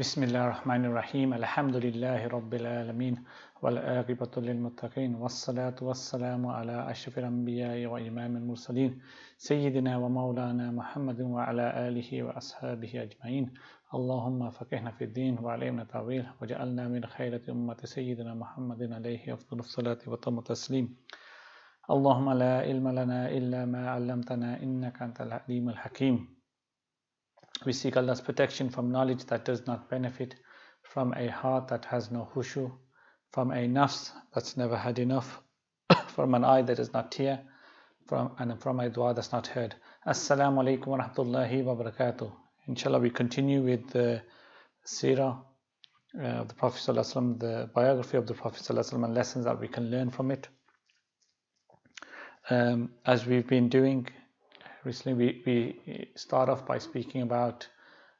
Bismillahirrahmanirrahim. Alhamdulillahi Rabbil Alameen. Wal aqibatu lil muttaqin. Wassalatu wassalamu ala ashrafil anbiya'i wa imamil mursaleen. Sayyidina wa maulana Muhammadin wa ala alihi wa ashabihi ajma'in. Allahumma faqihna fid din wa alimna ta'wil wa ja'alna min khayrati ummati Sayyidina Muhammadin alayhi afdalus salati wa tammu taslim. Allahumma la ilma lana illa ma 'allamtana innaka antal alimul hakim. We seek Allah's protection from knowledge that does not benefit, from a heart that has no khushu, from a nafs that's never had enough, from an eye that does not tear, from a dua that's not heard. Assalamu alaikum wa rahmatullahi wa barakatuh. Inshallah, we continue with the Seerah of the Prophet ﷺ, the biography of the Prophet ﷺ, and lessons that we can learn from it. As we've been doing recently, we start off by speaking about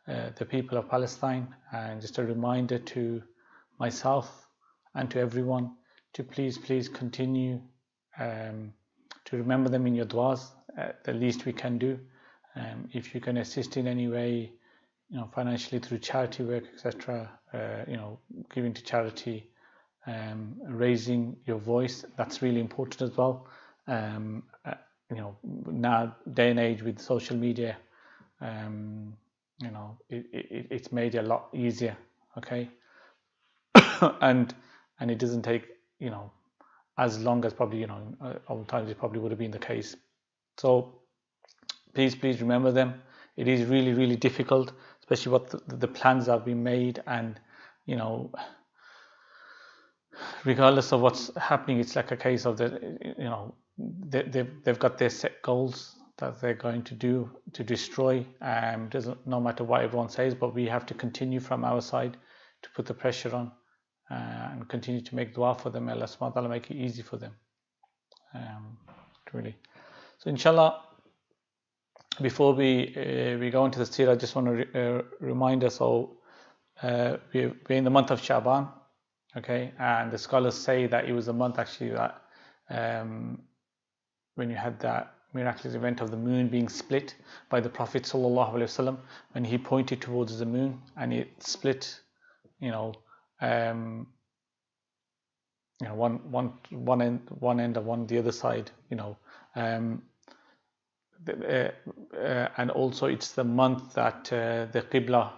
the people of Palestine, and just a reminder to myself and to everyone to please continue to remember them in your du'as. The least we can do. If you can assist in any way, financially through charity work, etc., giving to charity, raising your voice, that's really important as well. Now day and age with social media, it's made it a lot easier, okay? and it doesn't take as long as probably old times it probably would have been the case. So please remember them. It is really difficult, especially what the plans have been made, and regardless of what's happening, it's like a case of they've got their set goals that they're going to do to destroy. No matter what everyone says, but we have to continue from our side to put the pressure on and continue to make dua for them. Allah subhanahu wa ta'ala make it easy for them. Really. So inshallah, before we go into the seerah, I just want to remind us all, we're in the month of Shaban, okay, and the scholars say that it was a month actually that when you had that miraculous event of the moon being split by the Prophet sallallahu alaihi wasallam, when he pointed towards the moon and it split, one end of one the other side, and also it's the month that the Qibla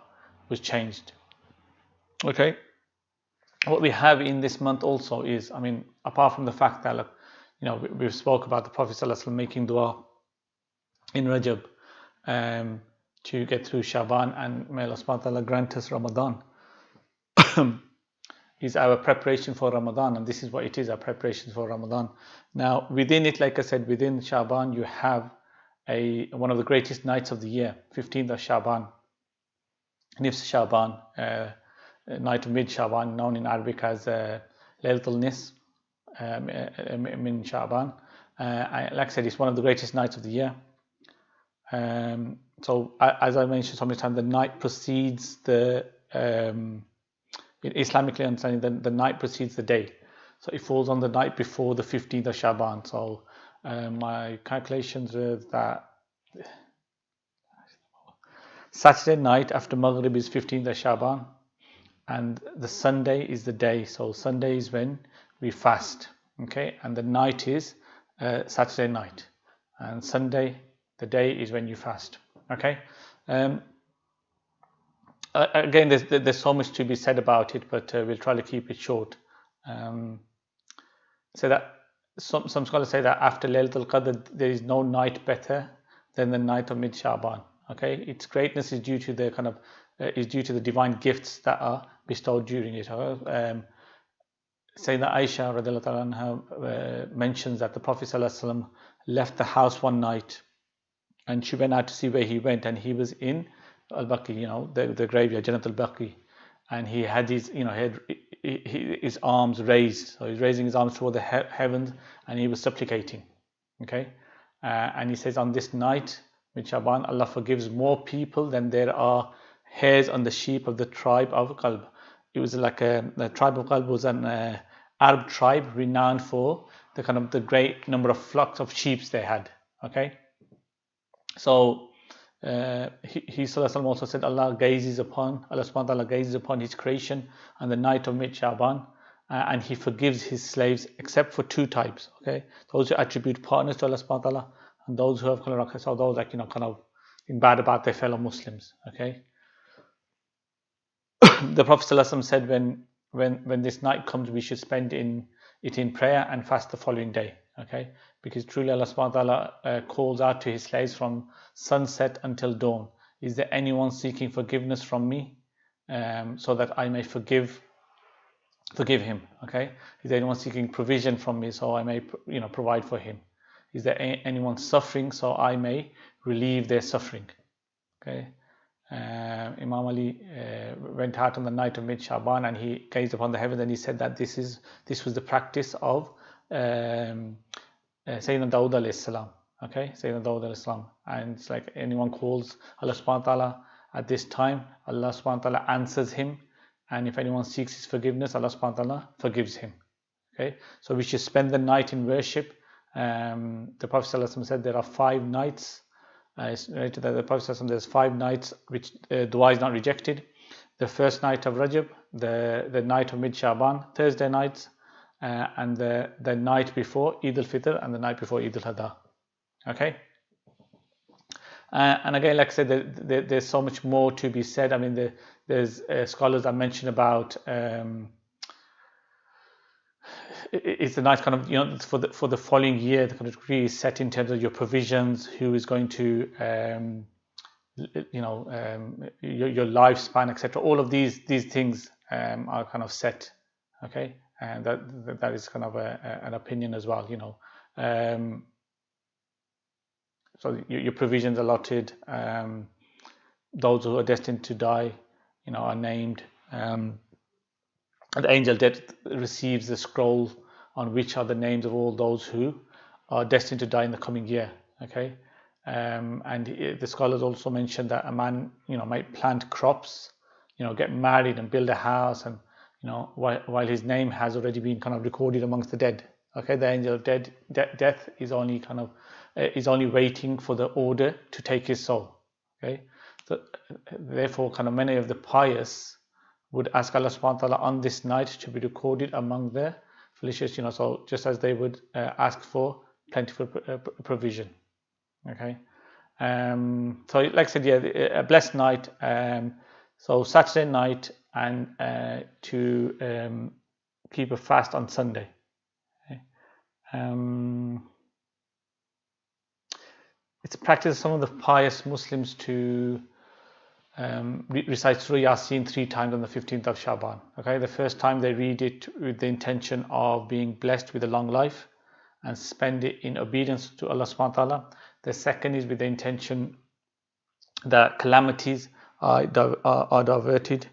was changed. Okay, what we have in this month also is, apart from the fact that we've spoke about the Prophet ﷺ making dua in Rajab to get through Shaban, and may Allah subhanahu wa ta'ala grant us Ramadan. Is our preparation for Ramadan, and this is what it is, our preparation for Ramadan. Now within it, like I said, within Shaban you have one of the greatest nights of the year, 15th of Shaban, Nifs Shaban, night of mid Shaban, known in Arabic as Laylatul Nis min Shaban. Like I said, it's one of the greatest nights of the year. So as I mentioned so many times, the night precedes the Islamically understanding, the night precedes the day. So it falls on the night before the 15th of Shaban. So my calculations are that Saturday night after Maghrib is 15th of Shaban, and the Sunday is the day. So Sunday is when we fast, okay, and the night is Saturday night, and Sunday, the day, is when you fast, okay. Again, there's so much to be said about it, but we'll try to keep it short. So that some scholars say that after Laylatul Qadr there is no night better than the night of mid Shaban, okay. Its greatness is due to the the divine gifts that are bestowed during it. Sayyidina Aisha radiallahu ta'ala anha mentions that the Prophet ﷺ left the house one night, and she went out to see where he went, and he was in Al-Baqi, the graveyard, Jannat al-Baqi, and he had his arms raised. So he's raising his arms toward the heavens, and he was supplicating, okay. And he says, on this night, with Shaban, Allah forgives more people than there are hairs on the sheep of the tribe of Qalb. It was like the tribe of Qalb was an Arab tribe renowned for the great number of flocks of sheep they had. Okay, so he Sallallahu also said Allah subhanahu wa ta'ala gazes upon his creation on the night of mid-Shaban, and he forgives his slaves except for two types. Okay, those who attribute partners to Allah subhanahu wa ta'ala, and those who have so those like kind of in bad about their fellow Muslims. Okay. The Prophet ﷺ said when this night comes, we should spend it in prayer and fast the following day. Okay, because truly Allah subhanahu wa ta'ala calls out to his slaves from sunset until dawn. Is there anyone seeking forgiveness from me, so that I may forgive him? Okay, is there anyone seeking provision from me, so I may provide for him? Is there anyone suffering, so I may relieve their suffering? Okay. Imam Ali went out on the night of mid-Shaban, and he gazed upon the heavens, and he said that this was the practice of Sayyidina Dawud alayhi salam. Okay, Sayyidina Dawud alayhi salam. And it's like anyone calls Allah subhanahu wa ta'ala at this time, Allah subhanahu wa ta'ala answers him, and if anyone seeks his forgiveness, Allah subhanahu wa ta'ala forgives him. Okay, so we should spend the night in worship. The Prophet ﷺ said there are 5 nights. It's related that the Prophet ﷺ, there's 5 nights which dua is not rejected. The first night of Rajab, the night of mid-Shaban, Thursday nights, and the night before Eid al-Fitr, and the night before Eid al-Adha. Okay. And again, like I said, there's so much more to be said. I mean, there's scholars that mention about it's the night kind of for the following year. The kind of decree is set in terms of your provisions, who is going to your lifespan, etc. All of these things are kind of set. Okay, and that is kind of an opinion as well. So your provisions allotted, those who are destined to die, are named. The angel death receives the scroll on which are the names of all those who are destined to die in the coming year. Okay, and the scholars also mentioned that a man, might plant crops, get married and build a house, and while his name has already been kind of recorded amongst the dead. Okay, the angel of death is only waiting for the order to take his soul. Okay, so therefore, kind of many of the pious would ask Allah subhanahu wa ta'ala on this night to be recorded among the felicious, so just as they would ask for plentiful provision. Okay, so like I said, a blessed night. So Saturday night, and to keep a fast on Sunday. Okay. It's a practice of some of the pious Muslims to recite Surah Yasin 3 times on the 15th of Shaban. Okay, the first time they read it with the intention of being blessed with a long life and spend it in obedience to Allah subhanahu wa ta'ala. The second is with the intention that calamities are diverted,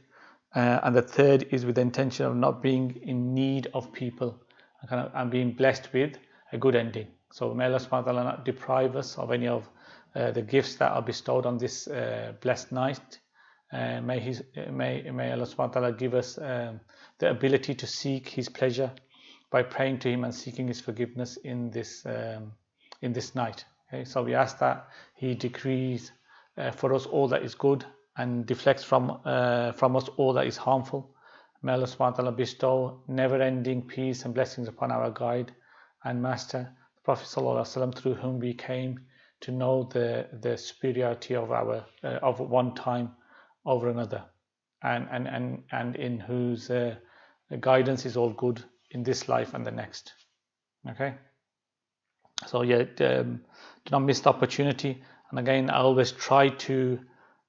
and the third is with the intention of not being in need of people and being blessed with a good ending. So may Allah subhanahu wa ta'ala not deprive us of any of the gifts that are bestowed on this blessed night. May Allah subhanahu wa ta'ala give us the ability to seek His pleasure by praying to Him and seeking His forgiveness in this night. Okay, so we ask that He decrees for us all that is good and deflects from us all that is harmful. May Allah subhanahu wa ta'ala bestow never-ending peace and blessings upon our guide and master, the Prophet sallallahu alaihi wasallam, through whom we came to know the superiority of one time over another, and in whose guidance is all good in this life and the next. Okay, so do not miss the opportunity. And again, I always try to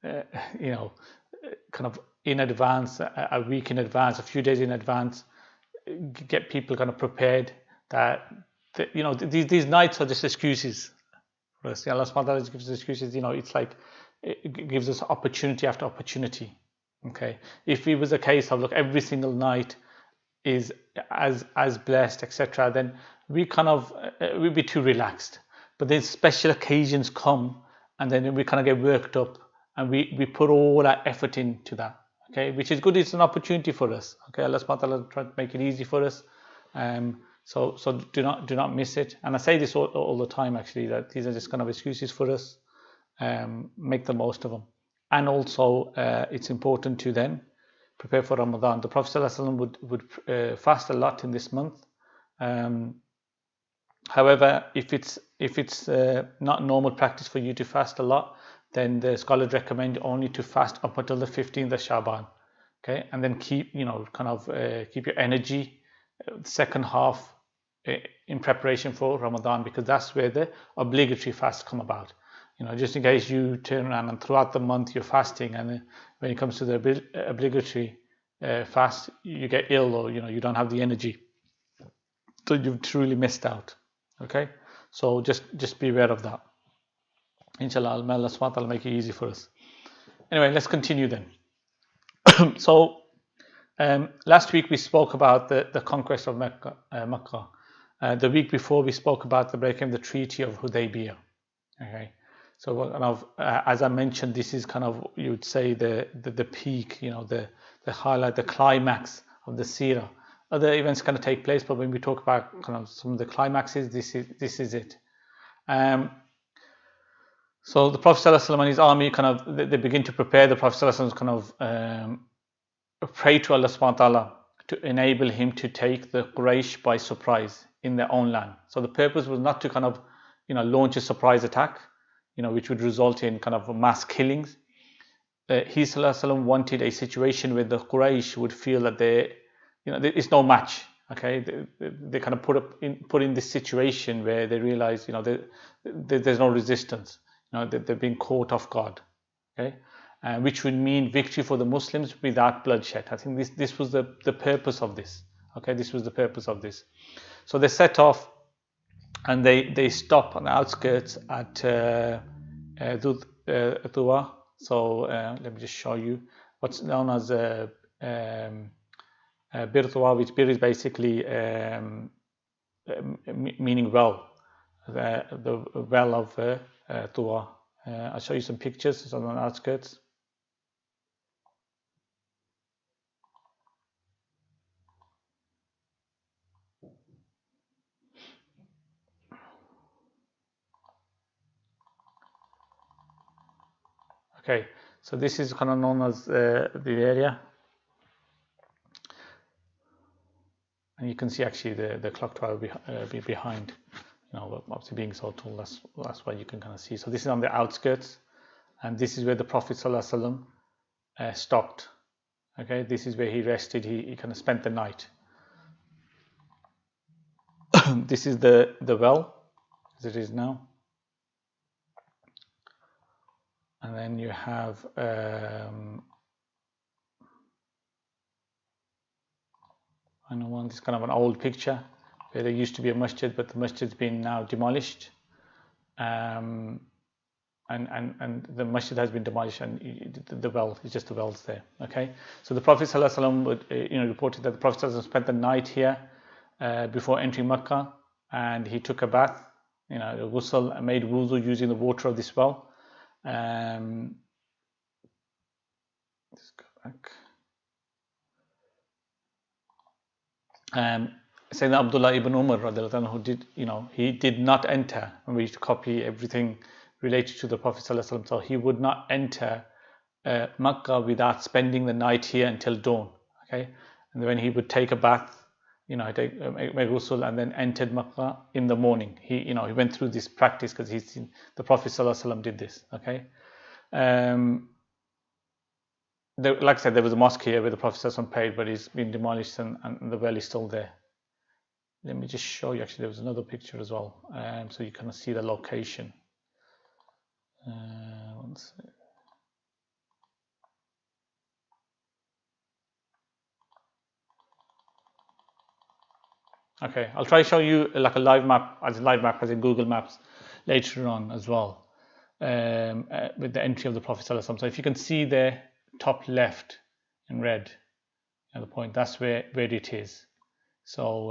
kind of in advance, a week in advance, a few days in advance, get people kind of prepared that these nights are just excuses. Allah subhanahu wa ta'ala gives us excuses. It's like it gives us opportunity after opportunity. Okay, if it was a case of look, every single night is as blessed, etc., then we kind of we'd be too relaxed. But then special occasions come, and then we kind of get worked up, and we put all our effort into that. Okay, which is good. It's an opportunity for us. Okay, Allah subhanahu wa ta'ala try to make it easy for us. So do not miss it. And I say this all the time, actually, that these are just kind of excuses for us. make the most of them. And also, it's important to then prepare for Ramadan. The Prophet ﷺ would fast a lot in this month. However, if it's not normal practice for you to fast a lot, then the scholars recommend only to fast up until the 15th of Shaban. Okay, and then keep keep your energy second half in preparation for Ramadan, because that's where the obligatory fasts come about. Just in case you turn around and throughout the month you're fasting, and when it comes to the obligatory fast, you get ill, or you don't have the energy, so you've truly missed out. Okay, so just be aware of that. Inshallah, may Allah subhanahu wa ta'ala make it easy for us. Anyway, let's continue then. So last week we spoke about the conquest of Makkah. The week before we spoke about the breaking of the Treaty of Hudaybiyah. Okay, so as I mentioned, this is you would say the peak, the highlight, the climax of the Seerah. Other events take place, but when we talk about some of the climaxes, this is it. So the Prophet ﷺ and his army they begin to prepare. The Prophet ﷺ pray to Allah subhanahu wa ta'ala to enable him to take the Quraysh by surprise in their own land. So the purpose was not to launch a surprise attack, which would result in mass killings. He ﷺ wanted a situation where the Quraysh would feel that it's no match. Okay, they put in this situation where they realize there's no resistance. They're being caught off guard. Okay, which would mean victory for the Muslims without bloodshed. I think this was the purpose of this. Okay, this was the purpose of this. So they set off, and they stop on the outskirts at Tuwa. So let me just show you what's known as Bir Tuwa, which Bir is basically meaning well, the well of Tuwa. I'll show you some pictures. It's on the outskirts. Okay, so this is known as the area, and you can see actually the clock tower behind. Obviously being so tall, that's why you can see. So this is on the outskirts, and this is where the Prophet ﷺ stopped. Okay, this is where he rested. He spent the night. This is the well as it is now, and then you have this an old picture where there used to be a masjid, but the masjid's been now demolished, and the masjid has been demolished, and the well is just the wells there. Okay, so the Prophet ﷺ reported that the Prophet ﷺ spent the night here before entering Makkah, and he took a bath, ghusl, and made wuzu using the water of this well. Let's go back. Sayyidina Abdullah ibn Umar who did, he did not enter, and we used to copy everything related to the Prophet ﷺ, so he would not enter Makkah without spending the night here until dawn. Okay, and when he would take a bath, make ghusl, and then entered Makkah in the morning. He went through this practice because he's seen the Prophet ﷺ did this. Okay, like I said, there was a mosque here where the Prophet ﷺ prayed, but it's been demolished, and the well is still there. Let me just show you. Actually, there was another picture as well, so you see the location. One second. Okay, I'll try to show you like a live map as in Google Maps later on as well, with the entry of the Prophet ﷺ. So if you can see there, top left in red, the point, that's where it is. So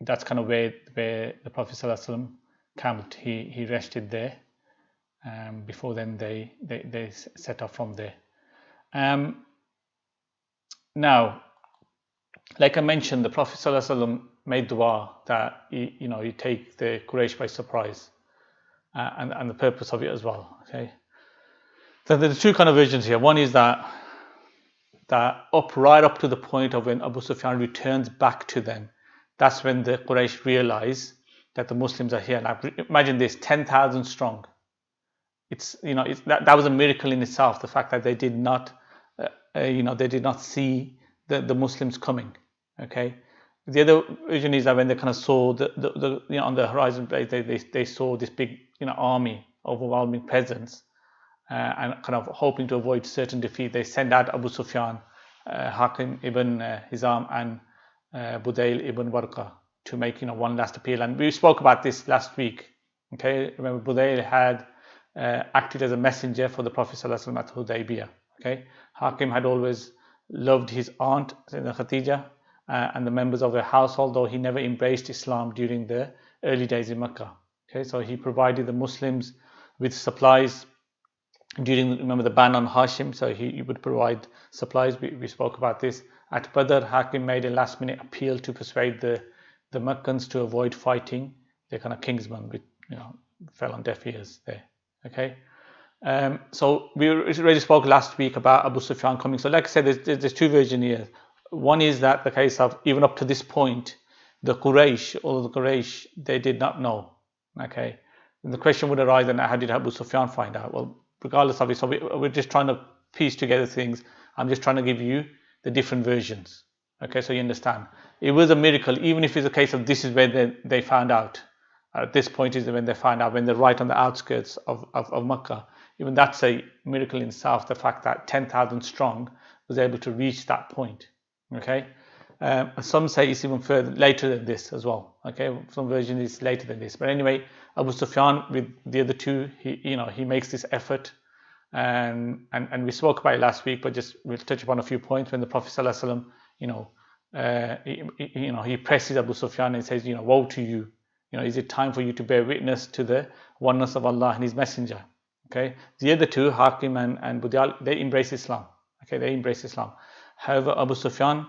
that's where the Prophet ﷺ camped. He rested there. Before then they set off from there. Now, like I mentioned, the Prophet ﷺ made dua that he take the Quraysh by surprise. and the purpose of it as well. Okay, so there's two kind of versions here. One is that right up to the point of when Abu Sufyan returns back to them, that's when the Quraysh realize that the Muslims are here. Now imagine this: 10,000 strong. That was a miracle in itself. The fact that they did not, they did not see the Muslims coming. Okay. The other version is that when they kind of saw on the horizon, they saw this big army, overwhelming presence, and kind of hoping to avoid certain defeat, they send out Abu Sufyan, Hakim ibn Hizam, and Budayl ibn Warqa to make one last appeal. And we spoke about this last week. Okay, remember Budayl had acted as a messenger for the Prophet ﷺ at Hudaybiyah. Okay, Hakim had always loved his aunt Khadija and the members of her household, though he never embraced Islam during the early days in Makkah. Okay, so he provided the Muslims with supplies during, remember, the ban on Hashim, so he would provide supplies. We spoke about this. At Badr, Hakim made a last-minute appeal to persuade the Meccans to avoid fighting their kind of kingsman, which fell on deaf ears there. Okay, so we already spoke last week about Abu Sufyan coming. So like I said, there's two versions here. One is that the case of even up to this point, the Quraysh, they did not know. Okay, and the question would arise, then how did Abu Sufyan find out? Well, regardless of it, so we're just trying to piece together things. I'm just trying to give you the different versions. Okay, so you understand. It was a miracle, even if it's a case of this is where they found out. At this point is when they find out, when they're right on the outskirts of Makkah. Even that's a miracle in itself, the fact that 10,000 strong was able to reach that point. Okay, some say it's even further later than this as well. Okay, some version is later than this, but anyway, Abu Sufyan with the other two, he makes this effort, and we spoke about it last week, but just we'll touch upon a few points. When the Prophet ﷺ, he presses Abu Sufyan and says, woe to you. Is it time for you to bear witness to the oneness of Allah and His Messenger? Okay, the other two, Hakim and Budayl, they embrace Islam. Okay, they embrace Islam. However, Abu Sufyan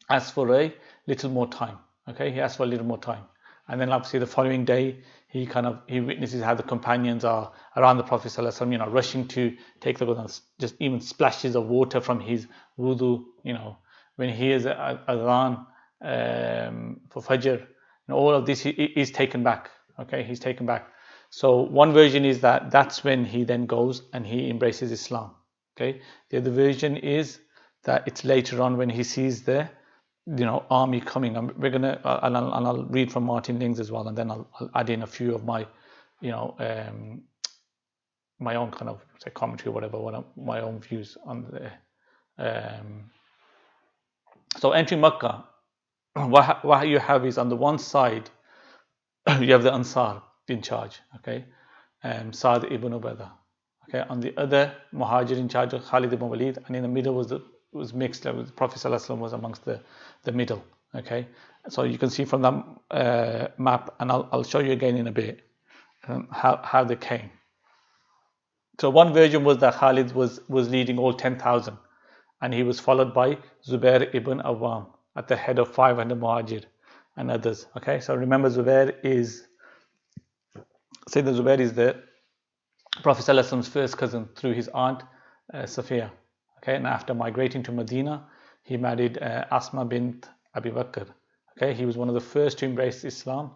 asked for a little more time. Okay, he asked for a little more time, and then obviously the following day he witnesses how the companions are around the Prophet ﷺ, rushing to take the Quran, just even splashes of water from his wudu. When he hears adhan for Fajr, all of this is taken back. Okay, he's taken back. So one version is that that's when he then goes and he embraces Islam. Okay, the other version is that it's later on when he sees the army coming. I'll read from Martin Lings as well, and then I'll add in a few of my my own kind of commentary or whatever, my own views on the so entering Makkah, what you have is, on the one side you have the Ansar in charge, okay, Sa'd ibn Ubaidah. Okay, on the other, Muhajir in charge of Khalid ibn Walid, and in the middle was mixed. The Prophet ﷺ was amongst the middle. Okay, so you can see from that map, and I'll show you again in a bit how they came. So one version was that Khalid was leading all 10,000, and he was followed by Zubair ibn Awwam at the head of 500 Muhajir and others. Okay, so remember, Zubair is the Prophet ﷺ's first cousin through his aunt Safiya. Okay, and after migrating to Medina, he married Asma bint Abi Bakr. Okay, he was one of the first to embrace Islam,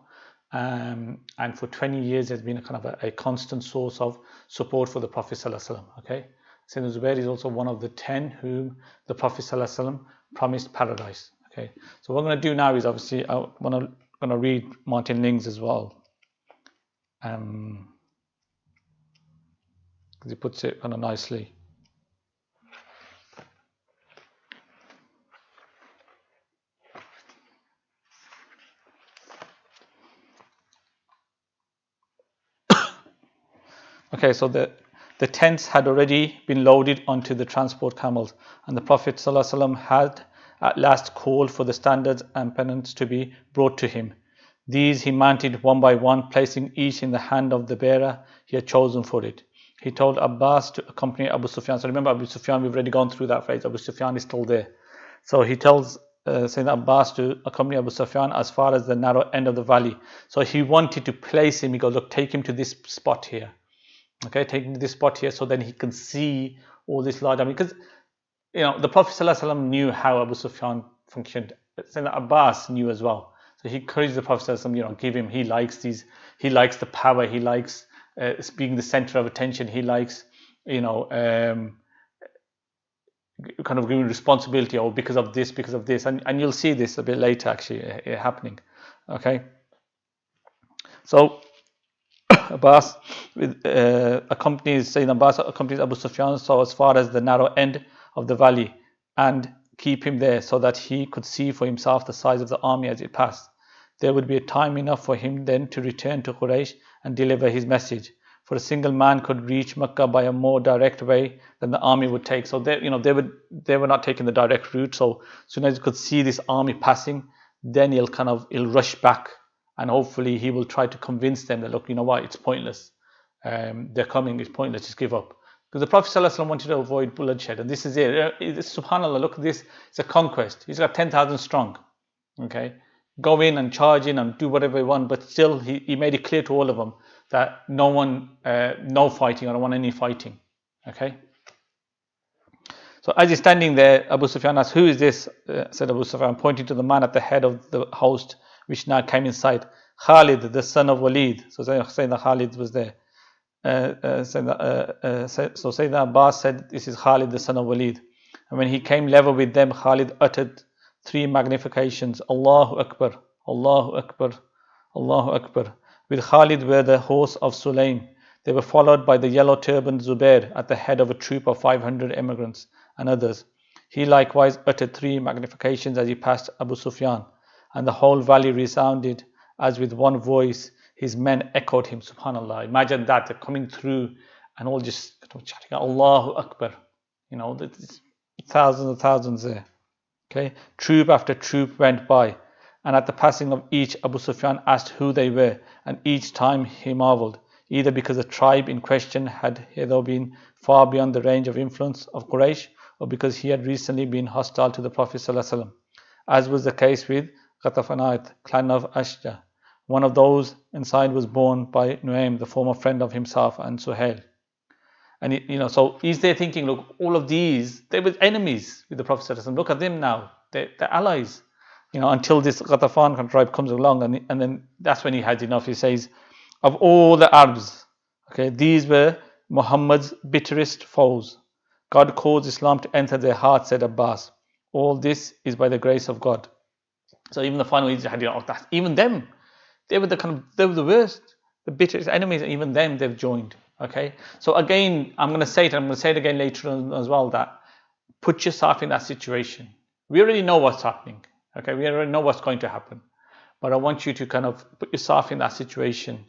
and for 20 years has been a kind of a constant source of support for the Prophet ﷺ. Okay, Sayyidina Zubair is also one of the 10 whom the Prophet ﷺ promised paradise. Okay, so what I'm going to do now is, obviously I'm going to read Martin Lings as well. He puts it kind of nicely. Okay, so the tents had already been loaded onto the transport camels, and the Prophet ﷺ had at last called for the standards and pennants to be brought to him. These he mounted one by one, placing each in the hand of the bearer he had chosen for it. He told Abbas to accompany Abu Sufyan. So remember, Abu Sufyan, we've already gone through that phase. Abu Sufyan is still there. So he tells Sayyidina Abbas to accompany Abu Sufyan as far as the narrow end of the valley. So he wanted to place him. He goes, look, take him to this spot here. Okay, take him to this spot here so then he can see all this large army. Because, the Prophet ﷺ knew how Abu Sufyan functioned. Sayyidina Abbas knew as well. So he encouraged the Prophet ﷺ, give him, he likes the power, he likes being the center of attention, he likes, kind of giving responsibility, or because of this, and you'll see this a bit later actually happening. Okay, so Abbas accompanies Abu Sufyan so as far as the narrow end of the valley, and keep him there so that he could see for himself the size of the army as it passed. There would be a time enough for him then to return to Quraysh and deliver his message. For a single man could reach Makkah by a more direct way than the army would take. So they were not taking the direct route. So as soon as he could see this army passing, then he'll rush back, and hopefully he will try to convince them that, look, you know what, it's pointless. They're coming, it's pointless, just give up. Because the Prophet ﷺ wanted to avoid bloodshed, and this is it. Subhanallah, look at this. It's a conquest. He's got 10,000 strong. Okay, go in and charge in and do whatever he wants, but still he made it clear to all of them that no fighting. I don't want any fighting. Okay. So as he's standing there, Abu Sufyan asked, "Who is this?" Said Abu Sufyan, pointing to the man at the head of the host, which now came in sight. Khalid, the son of Walid. So Sayyidina Khalid was there. So Sayyidina Abbas said, "This is Khalid, the son of Walid." And when he came level with them, Khalid uttered 3 magnifications: Allahu Akbar, Allahu Akbar, Allahu Akbar. With Khalid were the horse of Sulaim. They were followed by the yellow turbaned Zubair at the head of a troop of 500 emigrants and others. He likewise uttered 3 magnifications as he passed Abu Sufyan, and the whole valley resounded as with one voice. His men echoed him. Subhanallah. Imagine that, they're coming through and all just chatting out Allahu Akbar. There's thousands and thousands there. Okay, troop after troop went by, and at the passing of each, Abu Sufyan asked who they were, and each time he marveled, either because the tribe in question had hitherto been far beyond the range of influence of Quraysh, or because he had recently been hostile to the Prophet ﷺ, as was the case with Ghatafanath, clan of Ashja. One of those inside was born by Nuaym, the former friend of himself and Suhail. And so he's there thinking, look, all of these, they were enemies with the Prophet ﷺ. Look at them now, they're allies. Until this Ghatafan tribe comes along, and then that's when he has enough. He says, of all the Arabs, okay, these were Muhammad's bitterest foes. God caused Islam to enter their hearts, said Abbas. All this is by the grace of God. So even the final had, even them, they were the worst, the bitterest enemies. Even them, they've joined. Okay. So again, I'm going to say it again later on as well, that put yourself in that situation. We already know what's happening. Okay, we already know what's going to happen. But I want you to put yourself in that situation.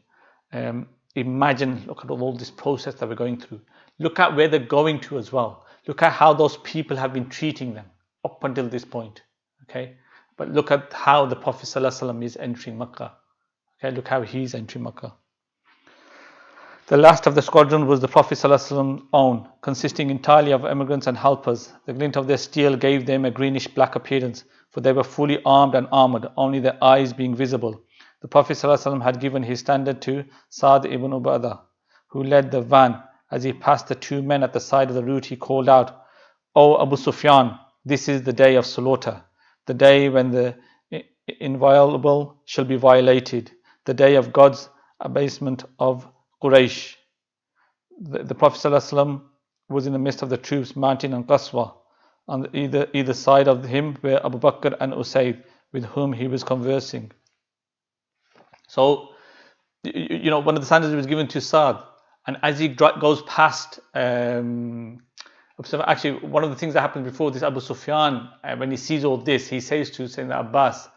Imagine, look at all this process that we're going through. Look at where they're going to as well. Look at how those people have been treating them up until this point. Okay, but look at how the Prophet ﷺ is entering Makkah. Okay, look how he's entering Makkah. The last of the squadron was the Prophet ﷺ's own, consisting entirely of emigrants and helpers. The glint of their steel gave them a greenish-black appearance, for they were fully armed and armoured, only their eyes being visible. The Prophet ﷺ had given his standard to Sa'd ibn Ubadah, who led the van. As he passed the 2 men at the side of the route, he called out, "O Abu Sufyan, this is the day of slaughter, the day when the inviolable shall be violated, the day of God's abasement of Quraysh." The Prophet ﷺ was in the midst of the troops mounting on Qaswa. On either side of him were Abu Bakr and Usayd, with whom he was conversing. So, one of the standards was given to Sa'd, and as he goes past, actually, one of the things that happened before this, Abu Sufyan, when he sees all this, he says to Sayyidina Abbas,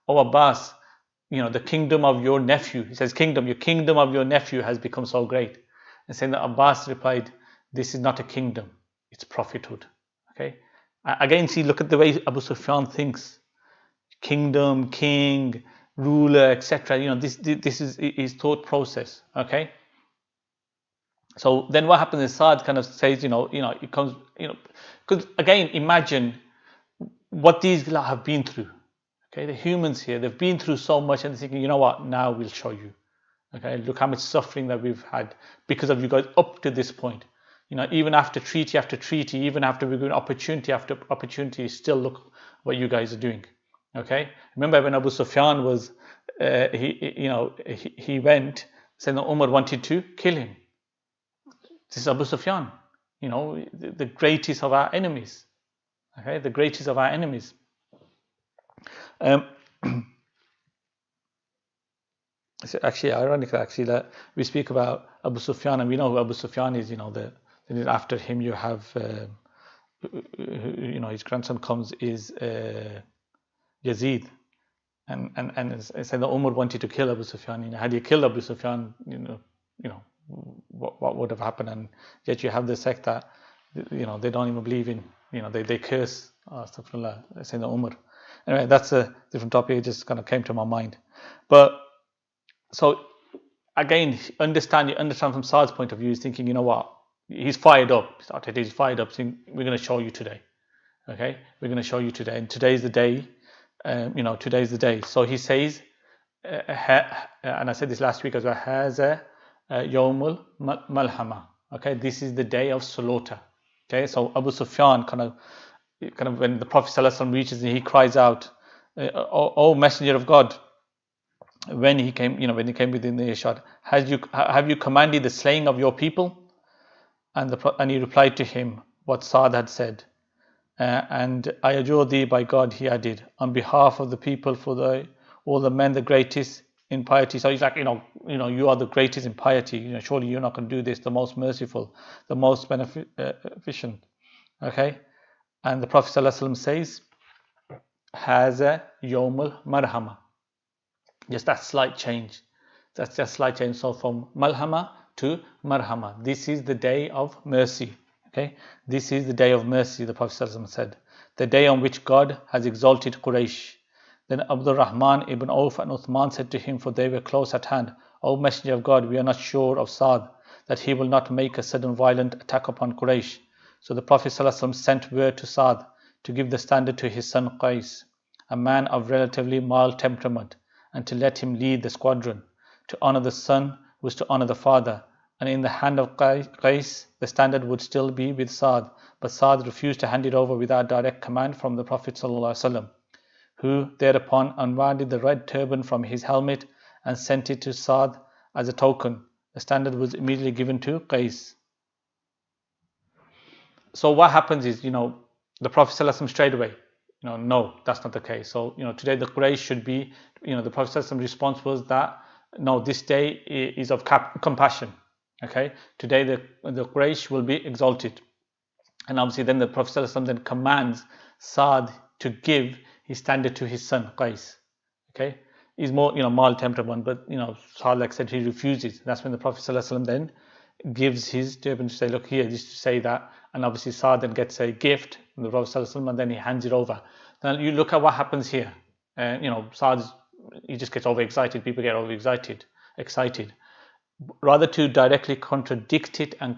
"Oh Abbas, the kingdom of your nephew," he says, your kingdom of your nephew has become so great. And Sayyidina Abbas replied, "This is not a kingdom, it's prophethood." Okay. Again, look at the way Abu Sufyan thinks. Kingdom, king, ruler, etc. This is his thought process. Okay. So then what happens is Sa'd says, it comes, because again, imagine what these lot have been through. Okay, the humans here, they've been through so much, and they're thinking, you know what, now we'll show you. Okay, look how much suffering that we've had because of you guys up to this point. You know, even after treaty after treaty, even after we've given opportunity after opportunity, still look what you guys are doing. Okay, remember when Abu Sufyan was, he went, Sayyidina Umar wanted to kill him. This is Abu Sufyan, you know, the greatest of our enemies. Okay, the greatest of our enemies. It's actually ironic that we speak about Abu Sufyan, and we know who Abu Sufyan is. You know, then after him you have, his grandson comes is Yazid, and said that Umar wanted to kill Abu Sufyan. You know, had he killed Abu Sufyan, what would have happened? And yet you have the sect that, they don't even believe in. They curse Astaghfirullah, saying that Umar. Anyway, that's a different topic. It just kind of came to my mind, but. So again, understand from Saad's point of view, he's thinking, you know what, he's fired up. He's fired up, saying, we're going to show you today. Okay, we're going to show you today, and today's the day. Today's the day. So he says, and I said this last week as well, Haza Yawmul Malhama. Okay, this is the day of slaughter. Okay, so Abu Sufyan kind of when the Prophet ﷺ reaches, he cries out, "O Messenger of God." When he came within the Irshad, have you commanded the slaying of your people? And he replied to him what Saad had said. And I adjure thee by God, he added, on behalf of the people, for all the men the greatest in piety. So he's like, you are the greatest in piety. Surely you're not going to do this. The most merciful, the most beneficent. Okay, and the Prophet ﷺ says, Haza Yawmul Marhama. Just that slight change. That's just slight change. So from Malhama to Marhama. This is the day of mercy. Okay? This is the day of mercy, the Prophet ﷺ said. The day on which God has exalted Quraysh. Then Abdul Rahman ibn Auf and Uthman said to him, for they were close at hand, O Messenger of God, we are not sure of Saad, that he will not make a sudden violent attack upon Quraysh. So the Prophet ﷺ sent word to Saad to give the standard to his son Qais, a man of relatively mild temperament, and to let him lead the squadron. To honor the son was to honor the father, and in the hand of Qais, the standard would still be with Saad, but Saad refused to hand it over without direct command from the Prophet ﷺ, who thereupon unwound the red turban from his helmet and sent it to Saad as a token. The standard was immediately given to Qais. So what happens is, the Prophet ﷺ straight away, no, that's not the case. So, today the Quraysh should be, the Prophet ﷺ response was that, no, this day is of compassion. Okay, today the Quraysh will be exalted. And obviously then the Prophet ﷺ then commands Saad to give his standard to his son Qais. Okay, he's more, mild temperament, but, Saad, like I said, he refuses. That's when the Prophet ﷺ then gives his turban to say, look here, just to say that. And obviously Saad then gets a gift from the Prophet ﷺ, and then he hands it over. Now you look at what happens here. Saad, he just gets overexcited. People get overexcited, excited. Rather to directly contradict it, and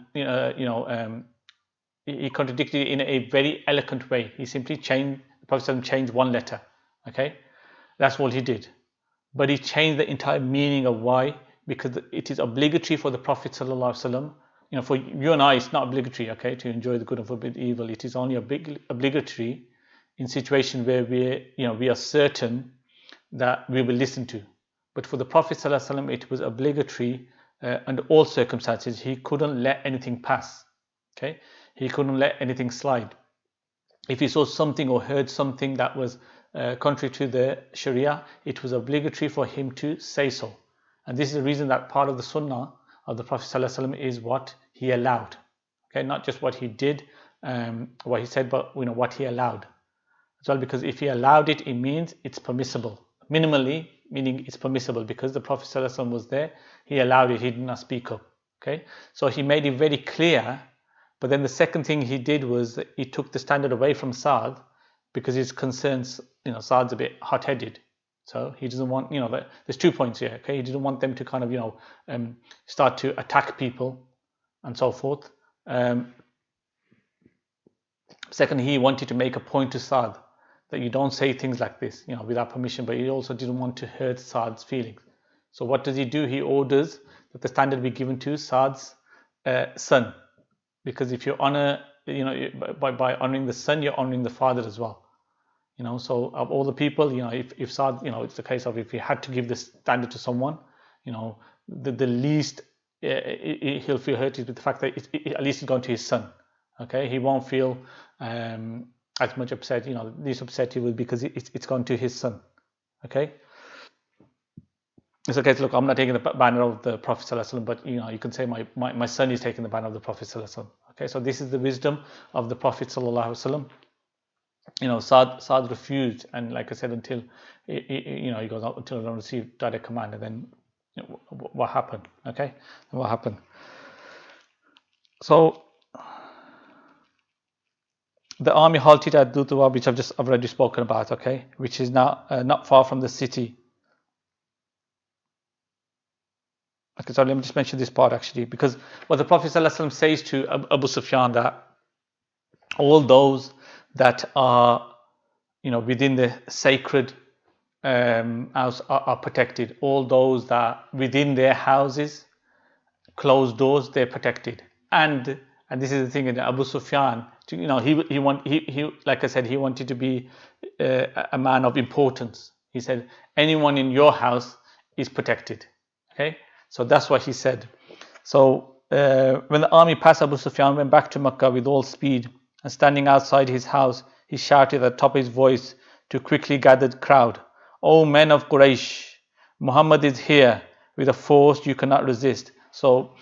he contradicted it in a very eloquent way. He simply changed, the Prophet ﷺ changed one letter. Okay, that's all he did. But he changed the entire meaning of why. Because it is obligatory for the Prophet ﷺ, for you and I, it's not obligatory, okay, to enjoy the good and forbid evil. It is only obligatory in situations where we are certain that we will listen to. But for the Prophet ﷺ, it was obligatory under all circumstances. He couldn't let anything pass. Okay, he couldn't let anything slide. If he saw something or heard something that was contrary to the Sharia, it was obligatory for him to say so. And this is the reason that part of the Sunnah of the Prophet ﷺ is what he allowed. Okay, not just what he did, what he said, but what he allowed as well. Because if he allowed it, it means it's permissible. Minimally, meaning it's permissible, because the Prophet ﷺ was there, he allowed it, he did not speak up. Okay, so he made it very clear. But then the second thing he did was that he took the standard away from Saad, because his concerns, Saad's a bit hot-headed. So he doesn't want, there's 2 points here. Okay, he didn't want them to kind of, start to attack people and so forth. Second, he wanted to make a point to Saad that you don't say things like this, without permission, but he also didn't want to hurt Saad's feelings. So what does he do? He orders that the standard be given to Saad's son, because if you honor, by honoring the son, you're honoring the father as well. So of all the people, if Saad, it's the case of if he had to give the standard to someone, the least he'll feel hurt is with the fact that at least it's gone to his son. Okay, he won't feel as much upset, least upset he will because it's gone to his son. Okay, it's okay. Look, I'm not taking the banner of the Prophet ﷺ, but you can say my son is taking the banner of the Prophet ﷺ. Okay, so this is the wisdom of the Prophet ﷺ. Saad refused, and like I said, until he goes out until I don't receive direct command, and then what happened? Okay, what happened? So the army halted at Dutwa, which I've already spoken about. Okay, which is now not far from the city. Okay, so let me just mention this part actually, because what the Prophet ﷺ says to Abu Sufyan, that all those that are within the sacred house are protected. All those that within their houses, closed doors, they're protected. And this is the thing, in Abu Sufyan, he like I said, he wanted to be a man of importance. He said, anyone in your house is protected. Okay, so that's what he said. So when the army passed, Abu Sufyan went back to Makkah with all speed, and standing outside his house, he shouted at the top of his voice to quickly gathered crowd, "O men of Quraysh, Muhammad is here with a force you cannot resist." So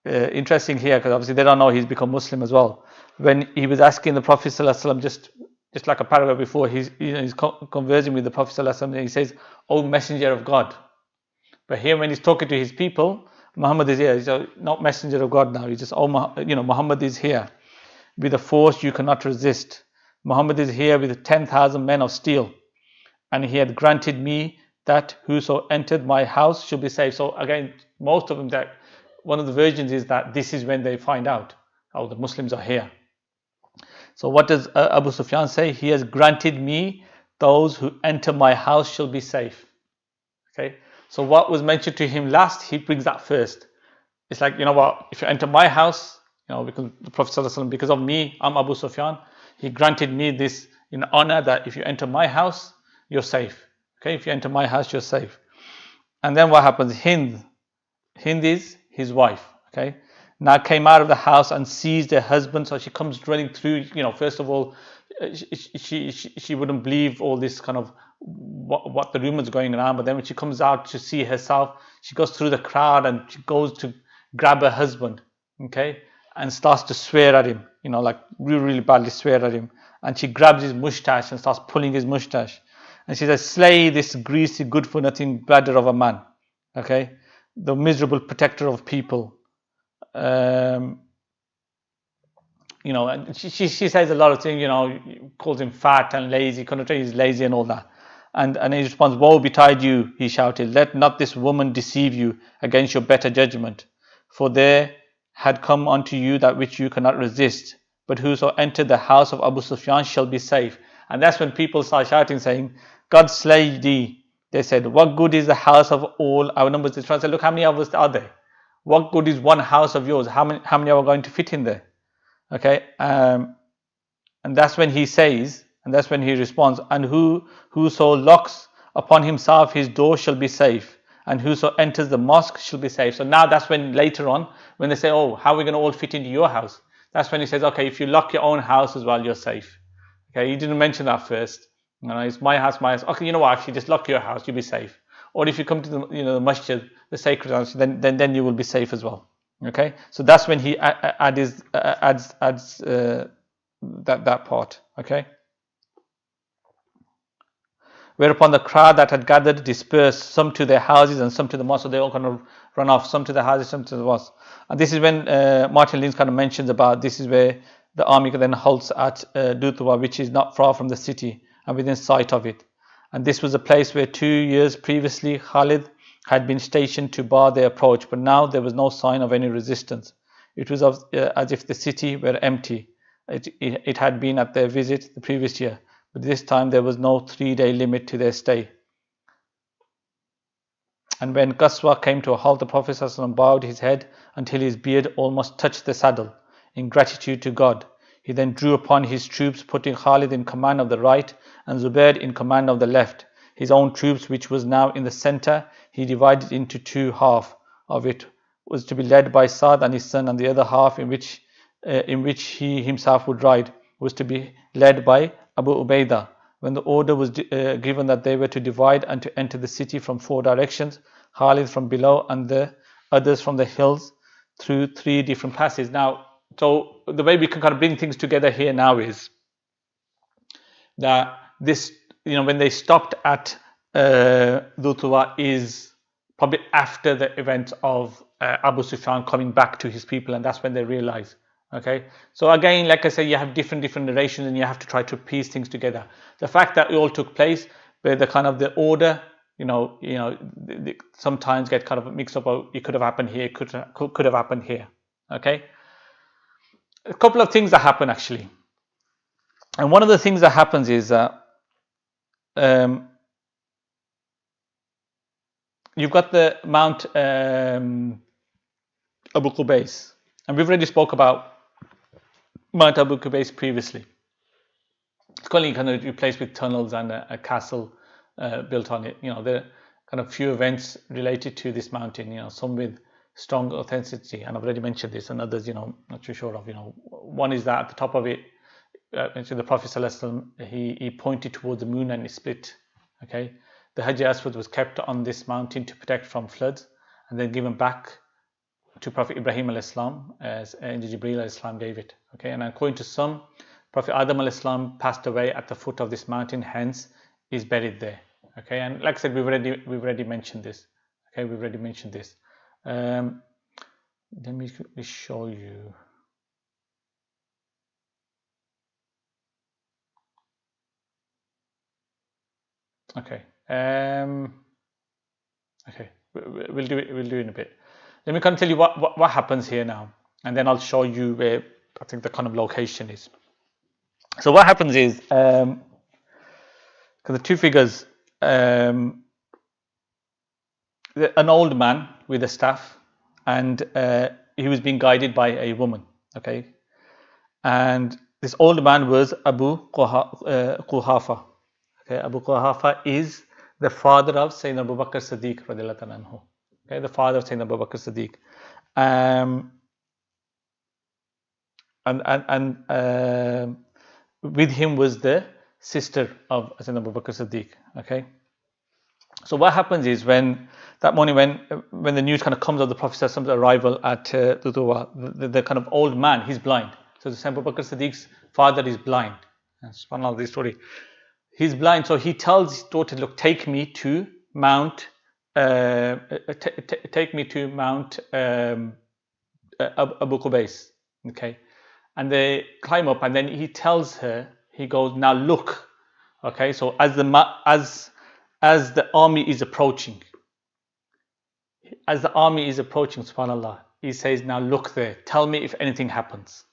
interesting here, because obviously they don't know he's become Muslim as well. When he was asking the Prophet ﷺ, just like a paragraph before, he's conversing with the Prophet ﷺ, and he says, "O Messenger of God." But here when he's talking to his people, Muhammad is here. He's not Messenger of God now. He's just, Muhammad is here with a force you cannot resist. Muhammad is here with 10,000 men of steel, and he had granted me that whoso entered my house should be saved. So again, most of them, that one of the versions is that this is when they find out, oh, the Muslims are here. So what does Abu Sufyan say? He has granted me those who enter my house shall be safe. Okay, so what was mentioned to him last, he brings that first. It's like, if you enter my house, because the Prophet ﷺ, because of me, I'm Abu Sufyan, he granted me this in honor that if you enter my house, you're safe. Okay, if you enter my house, you're safe. And then what happens? Hind is his wife. Okay, now came out of the house and seized her husband. So she comes running through. First of all, she wouldn't believe all this kind of what the rumors going around. But then when she comes out to see herself, she goes through the crowd and she goes to grab her husband. Okay, and starts to swear at him. Like really, really badly swear at him. And she grabs his mustache and starts pulling his mustache. And she says, "Slay this greasy, good-for-nothing bladder of a man." Okay, the miserable protector of people. And she says a lot of things. Calls him fat and lazy. He's lazy and all that. And he responds, "Woe betide you," he shouted. "Let not this woman deceive you against your better judgment. For there had come unto you that which you cannot resist. But whoso entered the house of Abu Sufyan shall be safe." And that's when people start shouting, saying, "God slay thee." They said, "What good is the house of all our numbers?" They try to say, "Look, how many of us are there? What good is one house of yours? How many are going to fit in there?" Okay, and that's when he says, and that's when he responds, "And whoso locks upon himself his door shall be safe, and whoso enters the mosque shall be safe." So now that's when later on, when they say, "Oh, how are we going to all fit into your house?" That's when he says, "Okay, if you lock your own house as well, you're safe." Okay, he didn't mention that first. It's my house, my house. Okay, you know what? Actually, just lock your house, you'll be safe. Or if you come to the masjid, the sacred house, then you will be safe as well. Okay, so that's when he adds that part. Okay. Whereupon the crowd that had gathered dispersed, some to their houses and some to the mosque. So they all kind of run off, some to the houses, some to the mosque. And this is when Martin Linz kind of mentions about this is where the army then halts at Dutwa, which is not far from the city and within sight of it. And this was a place where 2 years previously Khalid had been stationed to bar their approach, but now there was no sign of any resistance. It was as if the city were empty. It had been at their visit the previous year, But this time there was no 3-day limit to their stay. And when Qaswa came to a halt, the Prophet ﷺ bowed his head until his beard almost touched the saddle, in gratitude to God. He then drew upon his troops, putting Khalid in command of the right and Zubair in command of the left. His own troops, which was now in the center, he divided into two. Half of it was to be led by Sa'd and his son, and the other half, in which he himself would ride, was to be led by Abu Ubaidah. When the order was given that they were to divide and to enter the city from 4 directions, Khalid from below and the others from the hills through 3 different passes. Now, so the way we can kind of bring things together here now is that this, when they stopped at Dhul is probably after the event of Abu Sufyan coming back to his people, and that's when they realize. Okay, so again, like I said, you have different narrations, and you have to try to piece things together. The fact that it all took place, where the kind of the order, they sometimes get kind of mixed up. It could have happened here, could have happened here. Okay, a couple of things that happen actually, and one of the things that happens is you've got the Mount Abu Qubais, and we've already spoke about Mount Abu Qubais previously. It's currently kind of replaced with tunnels and a castle built on it. There are kind of few events related to this mountain, some with strong authenticity, and I've already mentioned this, and others, not too sure of. One is that at the top of it, the Prophet ﷺ, he pointed towards the moon and it split. Okay, the Hajar Aswad was kept on this mountain to protect from floods, and then given back to Prophet Ibrahim al-Islam as Angel Jibreel al-Islam gave it. Okay, and according to some, Prophet Adam al-Islam passed away at the foot of this mountain, hence is buried there. Okay, and like I said, we've already mentioned this. Okay, we've already mentioned this. Let me quickly show you. Okay. Okay, we'll do it. We'll do it in a bit. Let me kind of tell you what happens here now, and then I'll show you where I think the kind of location is. So what happens is, because the two figures, an old man with a staff, and he was being guided by a woman. Okay, and this old man was Abu Quhafa. Okay, Abu Quhafa is the father of Sayyidina Abu Bakr Siddiq radiallahu anhu. Okay, the father of Sayyidina Abu Bakr Siddiq. And with him was the sister of Sayyidina Abu Bakr Siddiq. Okay, so what happens is when that morning, when the news kind of comes of the Prophet's arrival at Dutuwa, the kind of old man, he's blind. So Sayyidina Abu Bakr Siddiq's father is blind. And subhanAllah, this story. He's blind, so he tells his daughter, "Look, take me to Mount Abu Qubais." Okay, and they climb up, and then he tells her, he goes, "Now look." Okay, so as the army is approaching, subhanAllah, he says, "Now look there. Tell me if anything happens."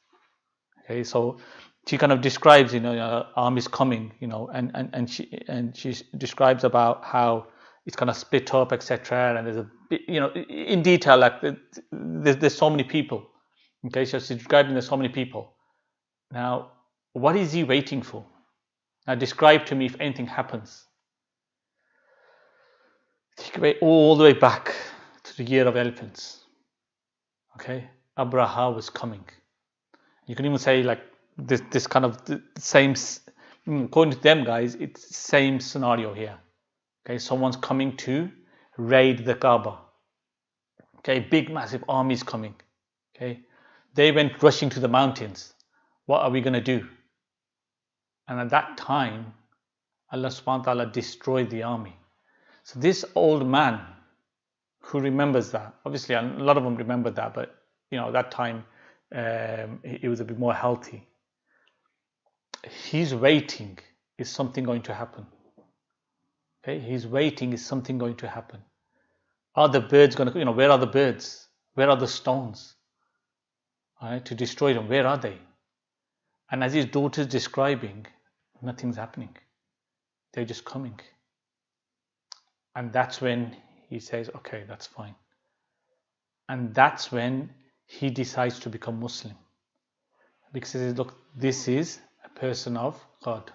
Okay, so she kind of describes, army's coming, and she describes about how it's kind of split up, etc. And there's a bit, in detail, like there's so many people. Okay, so she's describing there's so many people. Now, what is he waiting for? Now, describe to me if anything happens. Take away all the way back to the year of elephants. Okay, Abraha was coming. You can even say like this kind of same, according to them guys, it's the same scenario here. Okay, someone's coming to raid the Kaaba. Okay, big massive armies coming. Okay, they went rushing to the mountains. What are we going to do? And at that time, Allah subhanahu wa ta'ala destroyed the army. So this old man who remembers that, obviously a lot of them remember that, but that time he was a bit more healthy. He's waiting, is something going to happen? Okay, he's waiting, is something going to happen? Are the birds going to, where are the birds? Where are the stones? All right, to destroy them, where are they? And as his daughter's describing, Nothing's happening. They're just coming. And that's when he says, okay, that's fine. And that's when he decides to become Muslim. Because he says, look, this is a person of God.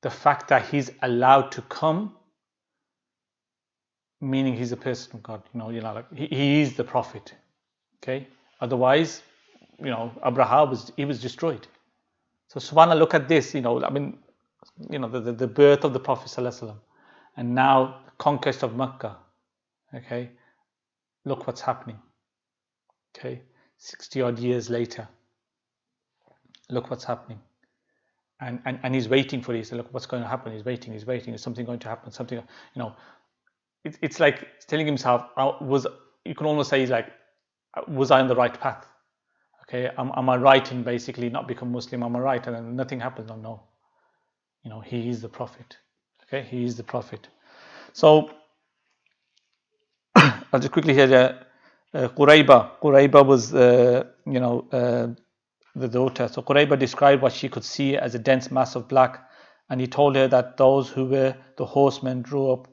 The fact that he's allowed to come, meaning he's a person of God. Like he is the prophet. Okay. Otherwise, Abraha was destroyed. So subhanAllah, look at this. The birth of the Prophet ﷺ, and now the conquest of Makkah. Okay. Look what's happening. Okay. 60 odd years later. Look what's happening. And he's waiting for this. Look what's going to happen. He's waiting. Is something going to happen? Something, it's like telling himself, you can almost say he's like, was I on the right path? Okay, am I right in basically not become Muslim? Am I right? And then nothing happens. No. He is the Prophet. Okay, he is the Prophet. So I'll just quickly hear Qurayba. Qurayba was, the daughter. So Qurayba described what she could see as a dense mass of black, and he told her that those who were the horsemen drew up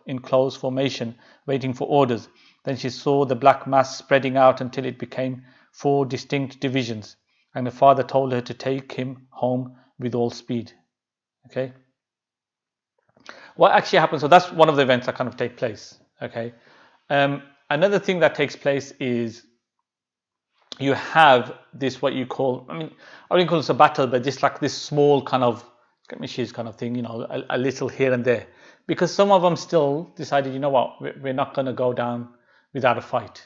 in close formation, waiting for orders. Then she saw the black mass spreading out until it became 4 distinct divisions, and her father told her to take him home with all speed. Okay. What actually happened? So that's one of the events that kind of take place. Okay. Another thing that takes place is you have this, what you call, I wouldn't call this a battle, but just like this small kind of skirmishes kind of thing, a little here and there. Because some of them still decided, you know what, we're not going to go down without a fight.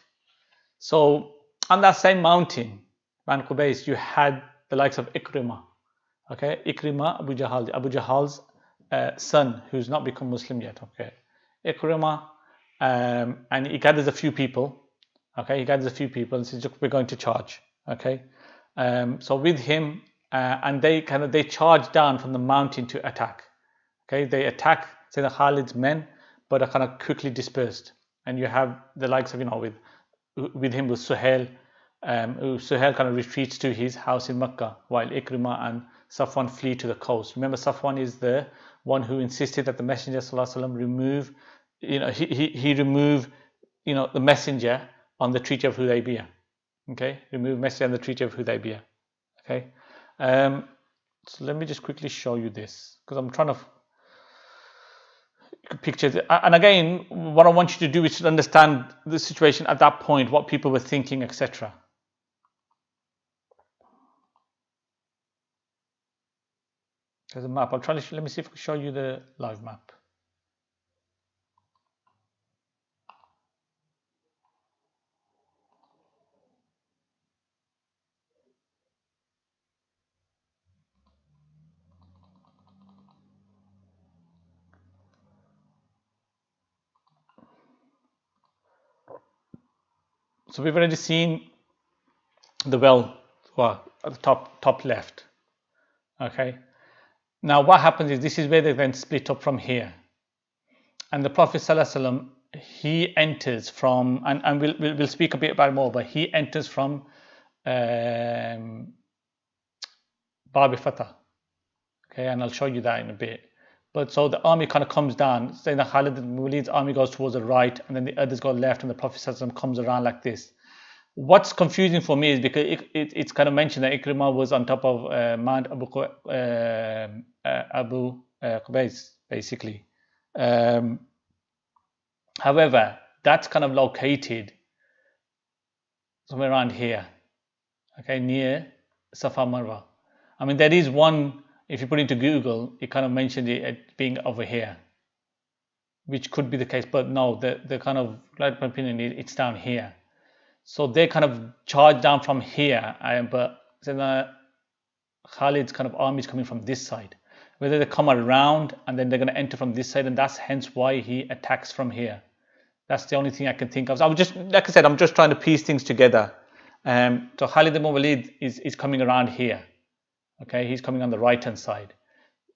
So on that same mountain, Ban Qubays, you had the likes of Ikrimah. Okay, Ikrimah, Abu Jahal's son, who's not become Muslim yet. Okay, Ikrimah, and he gathers a few people. Okay, he gathers a few people and says, we're going to charge. Okay, so with him, and they charge down from the mountain to attack. Okay, they attack Sayyidina Khalid's men, but are kind of quickly dispersed. And you have the likes of, with him was Suhail, Suhail kind of retreats to his house in Makkah, while Ikrimah and Safwan flee to the coast. Remember, Safwan is the one who insisted that the Messenger ﷺ remove, he remove, the messenger on the Treaty of Hudaybiyah. Okay, remove messenger on the Treaty of Hudaybiyah. Okay, so let me just quickly show you this, because I'm trying to picture it. And again, what I want you to do is to understand the situation at that point, what people were thinking, etc. There's a map. Let me see if I can show you the live map. So we've already seen the well, at the top left. Okay. Now what happens is, this is where they then split up from here. And the Prophet ﷺ, he enters from, and we'll speak a bit about it more, but he enters from Bab Fatah. Okay, and I'll show you that in a bit. But so the army kind of comes down, saying that Khalid ibn Walid's army goes towards the right, and then the others go left, and the Prophet ﷺ comes around like this. What's confusing for me is because it's kind of mentioned that Ikrimah was on top of Mount Abu Qubays, basically. However, that's kind of located somewhere around here, okay, near Safa Marwa. I mean, there is one, if you put into Google, it kind of mentioned it being over here, which could be the case, but no, the kind of right opinion, it's down here. So they kind of charge down from here, but Khalid's kind of army is coming from this side. Whether they come around and then they're going to enter from this side, and that's hence why he attacks from here. That's the only thing I can think of. So I was just, like I said, I'm just trying to piece things together. So Khalid ibn Walid is coming around here. Okay, he's coming on the right hand side.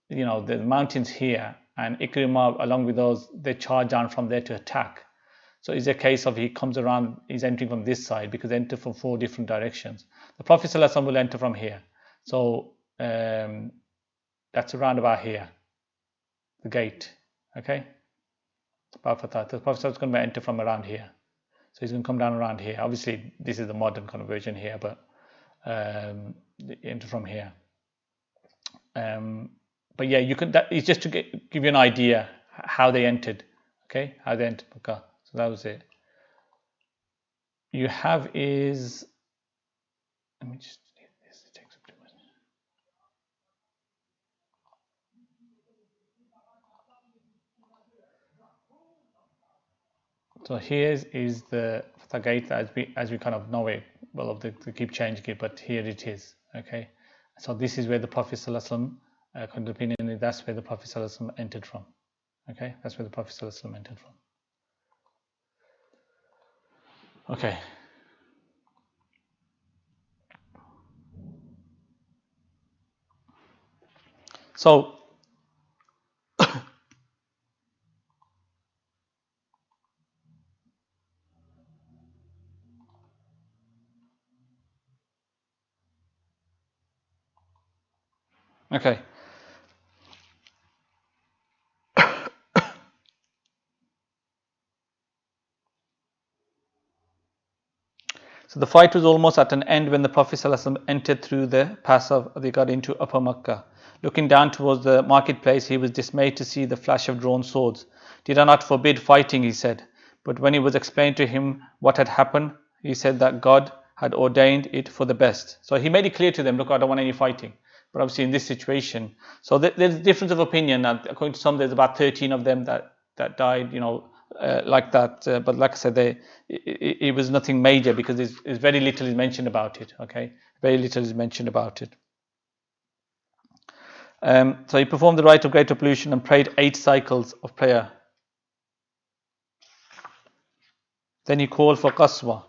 The mountains here, and Ikrimah along with those, they charge down from there to attack. So it's a case of he comes around, he's entering from this side, because they enter from 4 different directions. The Prophet ﷺ will enter from here. So that's around about here, the gate. Okay, the Prophet is going to enter from around here, so he's going to come down around here. Obviously, this is the modern kind of version here, but enter from here. But yeah, you could. It's just to give you an idea how they entered. Okay, how they entered Makkah. So that was it. You have is. Let me just. This takes up too much. So here is the gate as we kind of know it. Well, they keep changing it, but here it is. Okay, so this is where the Prophet ﷺ, according to opinion, that's where the Prophet ﷺ entered from. Okay, that's where the Prophet ﷺ entered from. Okay. So okay. So the fight was almost at an end when the Prophet ﷺ entered through the pass of they got into Upper Makkah. Looking down towards the marketplace, he was dismayed to see the flash of drawn swords. Did I not forbid fighting, he said. But when it was explained to him what had happened, he said that God had ordained it for the best. So he made it clear to them, look, I don't want any fighting. But obviously in this situation, so there's a difference of opinion. According to some, there's about 13 of them that died, like that. But like I said, it was nothing major because there's very little is mentioned about it. Okay, very little is mentioned about it. So he performed the rite of great ablution and prayed 8 cycles of prayer. Then he called for qaswa,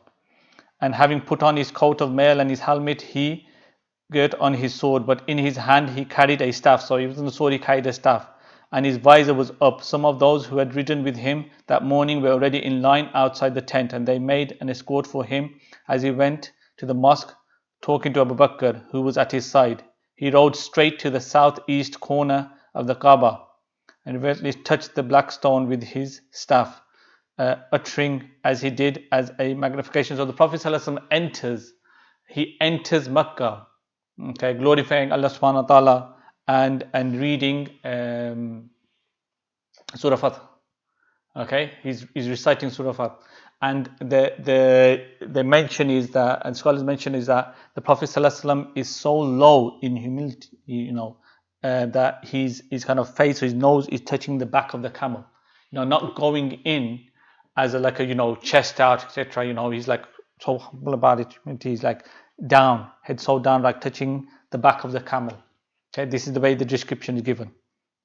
and having put on his coat of mail and his helmet, he girt on his sword, but in his hand he carried a staff. So he was on the sword, he carried a staff, and his visor was up. Some of those who had ridden with him that morning were already in line outside the tent, and they made an escort for him as he went to the mosque, talking to Abu Bakr, who was at his side. He rode straight to the southeast corner of the Kaaba and reverently touched the black stone with his staff, uttering as he did as a magnification. So the Prophet ﷺ enters, he enters Makkah, okay, glorifying Allah subhanahu wa ta'ala and reading Surah Fath. Okay, he's reciting Surah Fath. And the mention is that, and scholars mention is that the Prophet ﷺ is so low in humility, that his kind of face, his nose is touching the back of the camel, not going in as a chest out, etc. He's like so humble about it. He's like down, head so down, like touching the back of the camel. Okay, this is the way the description is given.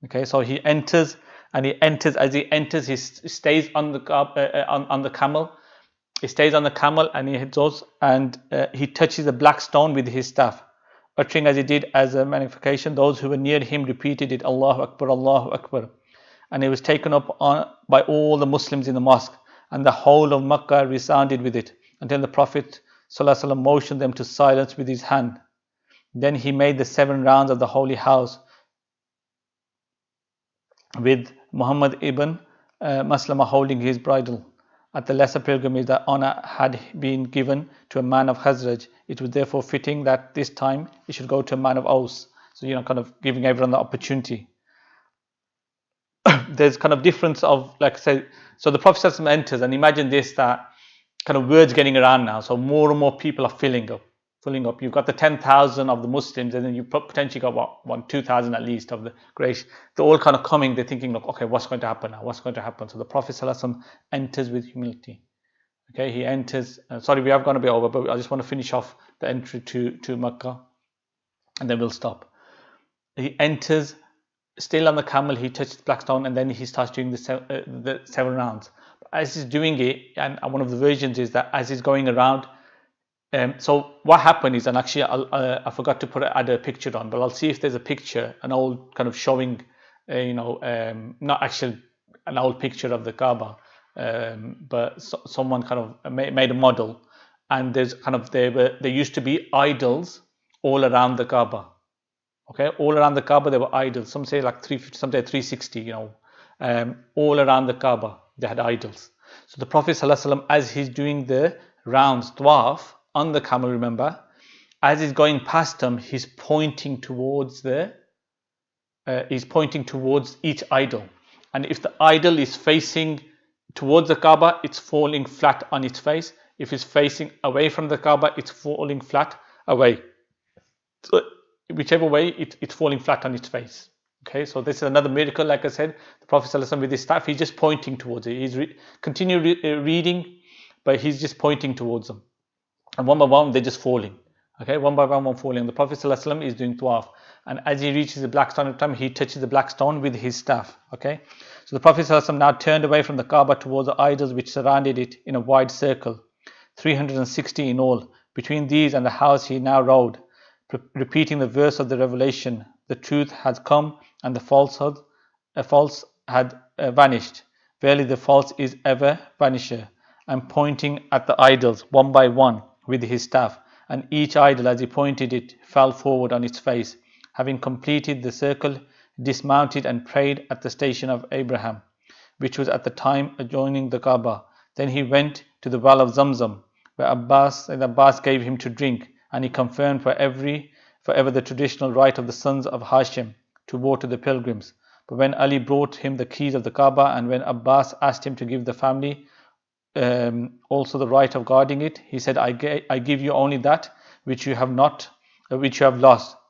Okay, so he enters, and as he enters, he stays on the camel. He stays on the camel, and he goes and he touches the black stone with his staff, uttering as he did as a magnification. Those who were near him repeated it, Allahu Akbar, Allahu Akbar. And it was taken up by all the Muslims in the mosque, and the whole of Makkah resounded with it, until the Prophet ﷺ motioned them to silence with his hand. Then he made the 7 rounds of the holy house with Muhammad ibn Maslama holding his bridle. At the lesser pilgrimage, that honor had been given to a man of Khazraj. It was therefore fitting that this time it should go to a man of Aus. So, kind of giving everyone the opportunity. There's kind of difference of, like I said, so the Prophet ﷺ enters, and imagine this, that kind of words getting around now. So more and more people are filling up. You've got the 10,000 of the Muslims, and then you've potentially got 2,000 at least of the Quraysh. They're all kind of coming. They're thinking, look, okay, what's going to happen now? What's going to happen? So the Prophet ﷺ enters with humility. Okay, he enters. Sorry, we have gone a bit over, but I just want to finish off the entry to Makkah, and then we'll stop. He enters, still on the camel. He touches Blackstone, and then he starts doing the 7 rounds. As he's doing it, and one of the versions is that as he's going around. So what happened is, and actually I forgot to add a picture on, but I'll see if there's a picture, an old kind of showing, not actually an old picture of the Kaaba, but someone kind of made a model, and there's kind of there used to be idols all around the Kaaba. Okay, all around the Kaaba there were idols. Some say like 350, some say 360. You know, all around the Kaaba they had idols. So the Prophet ﷺ, as he's doing the rounds, tawaf on the camel, remember, as he's going past them, he's pointing towards each idol. And if the idol is facing towards the Kaaba, it's falling flat on its face. If it's facing away from the Kaaba, it's falling flat away. So whichever way, it's falling flat on its face. Okay, so this is another miracle. Like I said, the Prophet ﷺ with his staff, he's just pointing towards it. He's reading, but he's just pointing towards them. And one by one, they're just falling. Okay, one by one falling. The Prophet ﷺ is doing tawaf. And as he reaches the black stone, every time he touches the black stone with his staff. Okay, so the Prophet ﷺ now turned away from the Kaaba towards the idols which surrounded it in a wide circle, 360 in all. Between these and the house he now rode, repeating the verse of the revelation: the truth has come and the false had vanished. Verily the false is ever vanisher. And pointing at the idols one by one with his staff, and each idol as he pointed it fell forward on its face. Having completed the circle, dismounted and prayed at the station of Abraham, which was at the time adjoining the Kaaba. Then he went to the well of Zamzam, where Abbas gave him to drink, and he confirmed forever the traditional right of the sons of Hashim to water the pilgrims. But when Ali brought him the keys of the Kaaba, and when Abbas asked him to give the family also the right of guarding it, he said, I give you only that which you have lost,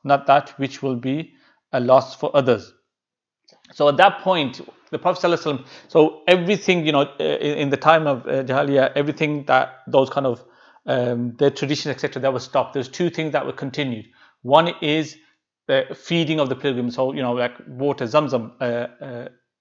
not that which will be a loss for others. So at that point, the Prophet ﷺ, so everything, you know, in the time of Jahiliyyah, everything that those kind of their traditions, etc., that was stopped. There's two things that were continued. One is the feeding of the pilgrims. So, you know, like water, Zamzam,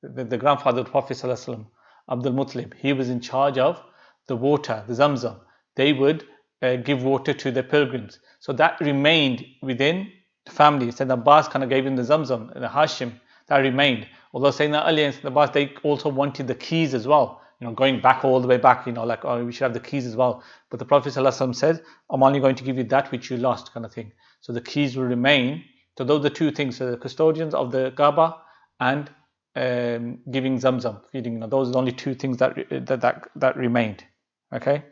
the grandfather of the Prophet ﷺ, Abdul Muttalib, he was in charge of the water, the Zamzam. They would give water to the pilgrims. So that remained within the family. Sayyidina Abbas kind of gave him the Zamzam, the Hashim, that remained. Although Sayyidina Ali and Sayyidina Abbas, they also wanted the keys as well. You know, going back all the way back, you know, like, oh, we should have the keys as well. But the Prophet ﷺ said, I'm only going to give you that which you lost, kind of thing. So the keys will remain. So those are the two things. So the custodians of the Kaaba and giving Zamzam, feeding, you know, those are the only two things that remained. Okay.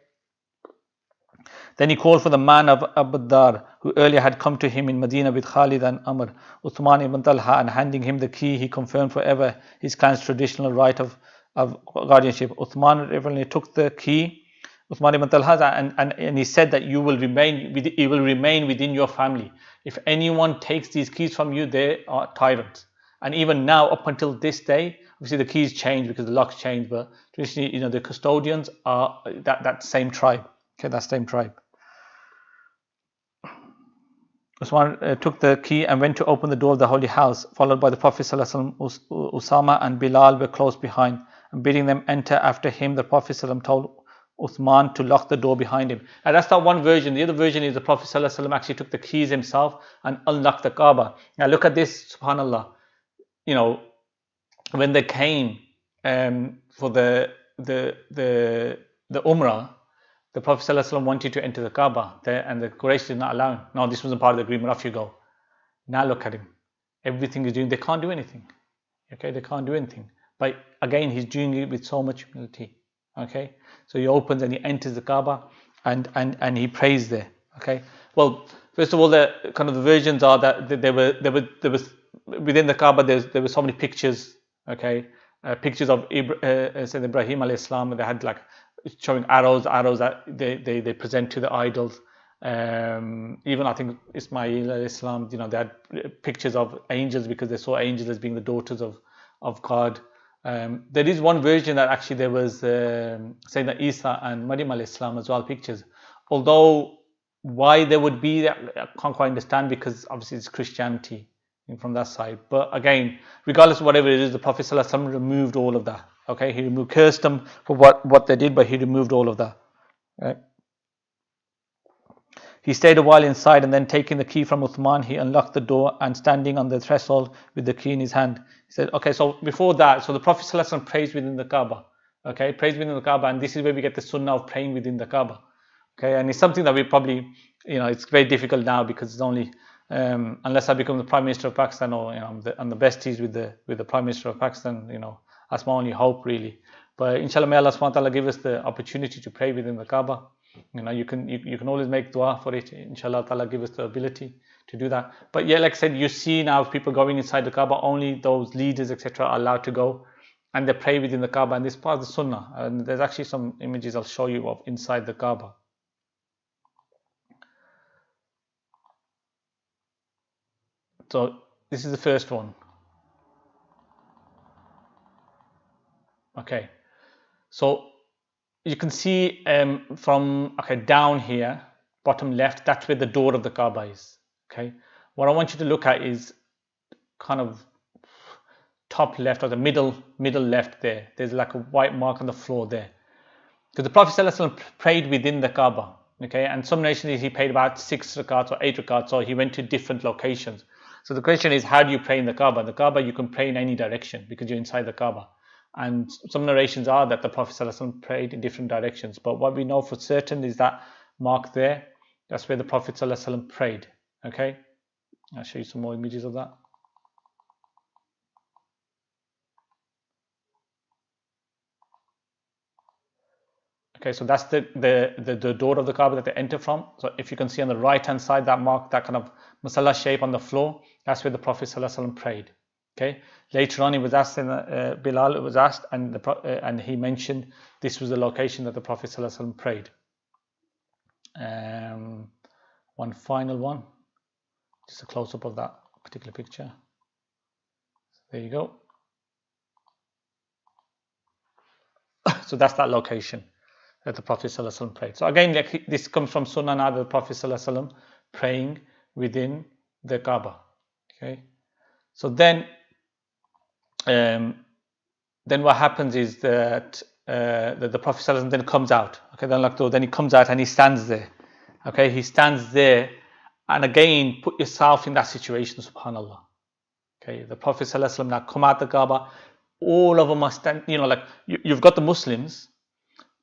Then he called for the man of Abu Dar, who earlier had come to him in Medina with Khalid and Amr, Uthman ibn Talha, and handing him the key, he confirmed forever his clan's traditional right of guardianship. Uthman took the key, Uthman ibn Talha, and he said that it will remain within your family. If anyone takes these keys from you, they are tyrants. And even now, up until this day, obviously the keys change because the locks change, but traditionally, you know, the custodians are that same tribe. Okay, that same tribe. Usman took the key and went to open the door of the holy house, followed by the Prophet ﷺ. Usama and Bilal were close behind, and bidding them enter after him, the Prophet ﷺ told Uthman to lock the door behind him. And that's not one version. The other version is the Prophet ﷺ actually took the keys himself and unlocked the Kaaba. Now look at this, subhanAllah. You know, when they came for the Umrah, the Prophet ﷺ wanted to enter the Kaaba and the Quraysh did not allow him. No, this wasn't part of the agreement, off you go. Now look at him. Everything he's doing, they can't do anything. Okay, they can't do anything. But again, he's doing it with so much humility. Okay, so he opens and he enters the Kaaba and he prays there. Okay, well, first of all, the kind of the versions are that there was within the Kaaba there were so many pictures. Okay, pictures of Sayyidina Ibrahim alayhi salam. They had like showing arrows that they present to the idols. Even I think Ismail alayhi salam, you know, they had pictures of angels because they saw angels as being the daughters of God. There is one version that actually there was Sayyidina Isa and Maryam alayhi salam as well, pictures. Although why there would be that, I can't quite understand, because obviously it's Christianity from that side. But again, regardless of whatever it is, the Prophet ﷺ removed all of that. Okay, he cursed them for what they did, but he removed all of that. Right? He stayed a while inside, and then taking the key from Uthman, he unlocked the door, and standing on the threshold with the key in his hand, he said, okay, so before that, so the Prophet ﷺ prays within the Kaaba. Okay, prays within the Kaaba, and this is where we get the sunnah of praying within the Kaaba. Okay, and it's something that we probably, you know, it's very difficult now because it's only unless I become the Prime Minister of Pakistan, or I'm the besties with the Prime Minister of Pakistan, that's my only hope really. But inshallah, may Allah subhanahu wa ta'ala give us the opportunity to pray within the Kaaba. You can always make dua for it. Inshallah ta'ala give us the ability to do that. But yeah, like I said, you see now people going inside the Kaaba, only those leaders etc. are allowed to go, and they pray within the Kaaba, and this is part of the Sunnah. And there's actually some images I'll show you of inside the Kaaba. So this is the first one. Okay, so you can see from down here, bottom left, that's where the door of the Kaaba is. Okay, what I want you to look at is kind of top left, or the middle left there. There's like a white mark on the floor there, because the Prophet ﷺ prayed within the Kaaba. Okay, and some nations he prayed about 6 rakats or 8 rakats, so he went to different locations. So the question is, how do you pray in the Kaaba? The Kaaba, you can pray in any direction because you're inside the Kaaba. And some narrations are that the Prophet ﷺ prayed in different directions. But what we know for certain is that mark there, that's where the Prophet ﷺ prayed. Okay, I'll show you some more images of that. Okay, so that's the door of the Kaaba that they enter from. So if you can see on the right hand side, that mark, that kind of masala shape on the floor, that's where the Prophet ﷺ prayed. Okay, later on he was asked, Bilal was asked, and he mentioned this was the location that the Prophet ﷺ prayed. One final one, just a close up of that particular picture. There you go. So that's that location that the Prophet ﷺ prayed. So again, this comes from Sunnah now, the Prophet ﷺ praying within the Kaaba. Okay, so then what happens is that the Prophet ﷺ then comes out. Okay, then he comes out and he stands there. Okay, he stands there, and again, put yourself in that situation, subhanallah. Okay, the Prophet ﷺ now come out the Kaaba. All of them are standing, like you've got the Muslims,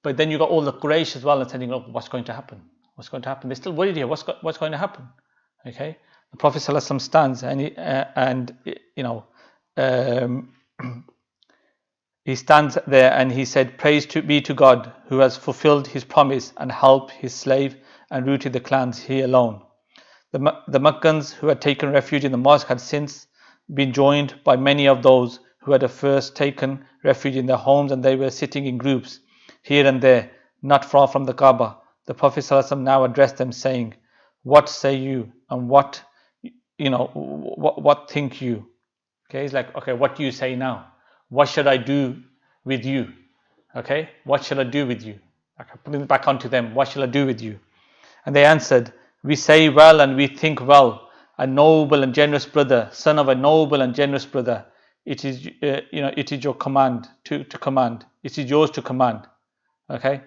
but then you've got all the Quraysh as well, and saying, what's going to happen? What's going to happen? They're still worried here. What's going to happen? Okay, the Prophet ﷺ stands, and he stands there and he said, "Praise be to God who has fulfilled his promise and helped his slave and rooted the clans he alone." The Meccans who had taken refuge in the mosque had since been joined by many of those who had at first taken refuge in their homes, and they were sitting in groups here and there, not far from the Kaaba. The Prophet ﷺ now addressed them, saying, "What say you, and what think you?" Okay, he's like, "Okay, what do you say now? What should I do with you?" Okay, what shall I do with you? Okay, putting it back onto them, what shall I do with you? And they answered, "We say well and we think well. A noble and generous brother, son of a noble and generous brother. It is, it is your command to command. It is yours to command." Okay.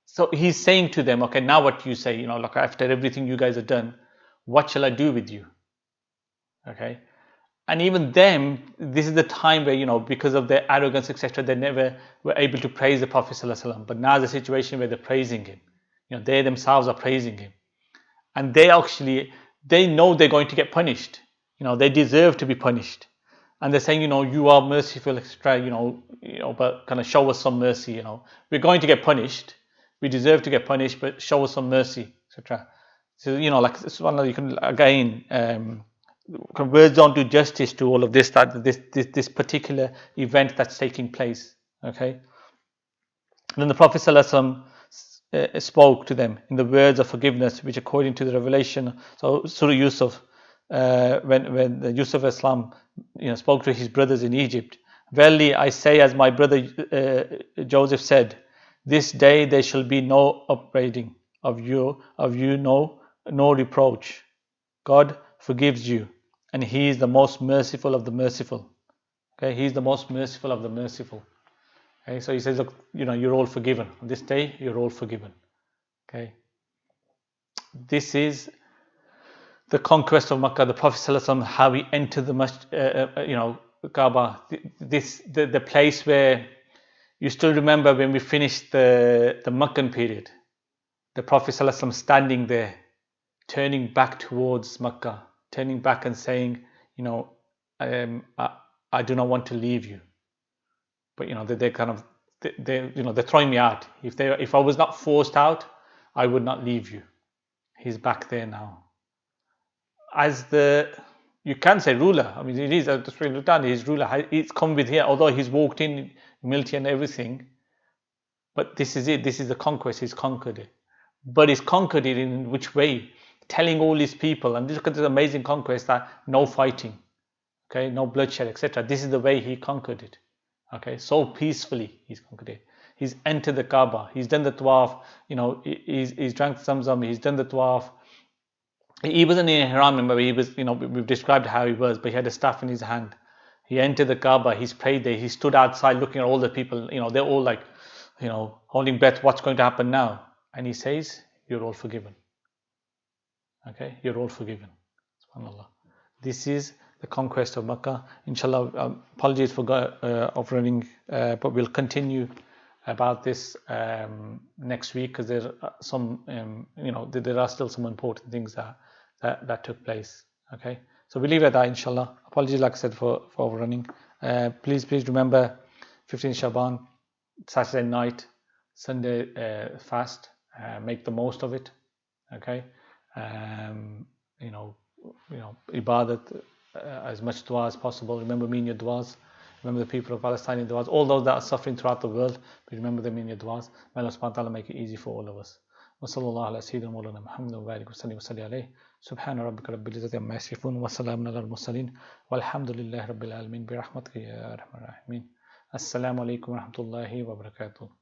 So he's saying to them, okay, now what do you say? After everything you guys have done, what shall I do with you? Okay. And even them, this is the time where, because of their arrogance, etc., they never were able to praise the Prophet ﷺ. But now the situation where they're praising him. They themselves are praising him. And they know they're going to get punished. They deserve to be punished. And they're saying, you are merciful, etc., but kind of show us some mercy, We're going to get punished. We deserve to get punished, but show us some mercy, etc. So, this one, you can, again, words don't do justice to all of this, this particular event that's taking place. Okay. And then the Prophet ﷺ spoke to them in the words of forgiveness, which according to the revelation, so Surah Yusuf, when the Yusuf Islam spoke to his brothers in Egypt, "Verily I say, as my brother Joseph said, this day there shall be no upbraiding of you, no reproach. God forgives you, and he is the most merciful of the merciful." Okay, he is the most merciful of the merciful. Okay, so he says, look, you're all forgiven. On this day, you're all forgiven. Okay. This is the conquest of Makkah, the Prophet ﷺ, how he entered the Kaaba. The place where you still remember when we finished the Meccan period, the Prophet ﷺ standing there turning back towards Makkah, turning back and saying, you know, I do not want to leave you. But you know, they're kind of, they're throwing me out. If I was not forced out, I would not leave you. He's back there now. As you can say ruler. I mean, it is just really look down. He's ruler. He's come with here, although he's walked in humility and everything. But this is it. This is the conquest. He's conquered it. But he's conquered it in which way? Telling all these people, and look at this amazing conquest, that no fighting, okay, no bloodshed, etc. This is the way he conquered it. Okay, so peacefully he's conquered it. He's entered the Kaaba. He's done the tawaf. You know, he's drank Zamzam. He's done the tawaf. He wasn't in Ihram, remember, he was, you know, we've described how he was, but he had a staff in his hand. He entered the Kaaba, he's prayed there, he stood outside looking at all the people, you know, they're all like, you know, holding breath, what's going to happen now? And he says, you're all forgiven. Okay, you're all forgiven. SubhanAllah. This is the conquest of Makkah. Inshallah, apologies for running, but we'll continue about this next week, because there are some, you know, there are still some important things that took place. Okay, so we leave it at that, inshallah. Apologies, like I said, for overrunning. Please remember 15 Shaban, Saturday night, Sunday fast. Make the most of it. Okay, you know, ibadat, as much dua as possible. Remember me in your duas. Remember the people of Palestine in duas. All those that are suffering throughout the world, remember them in your duas. May Allah subhanahu wa ta'ala make it easy for all of us. وصلى الله على سيدنا مولانا محمد وبارك وسلم وصلي عليه سبحان ربك رب العزة عما يصفون وسلام على المرسلين والحمد لله رب العالمين برحمتك يا أرحم الراحمين. السلام عليكم ورحمة الله وبركاته.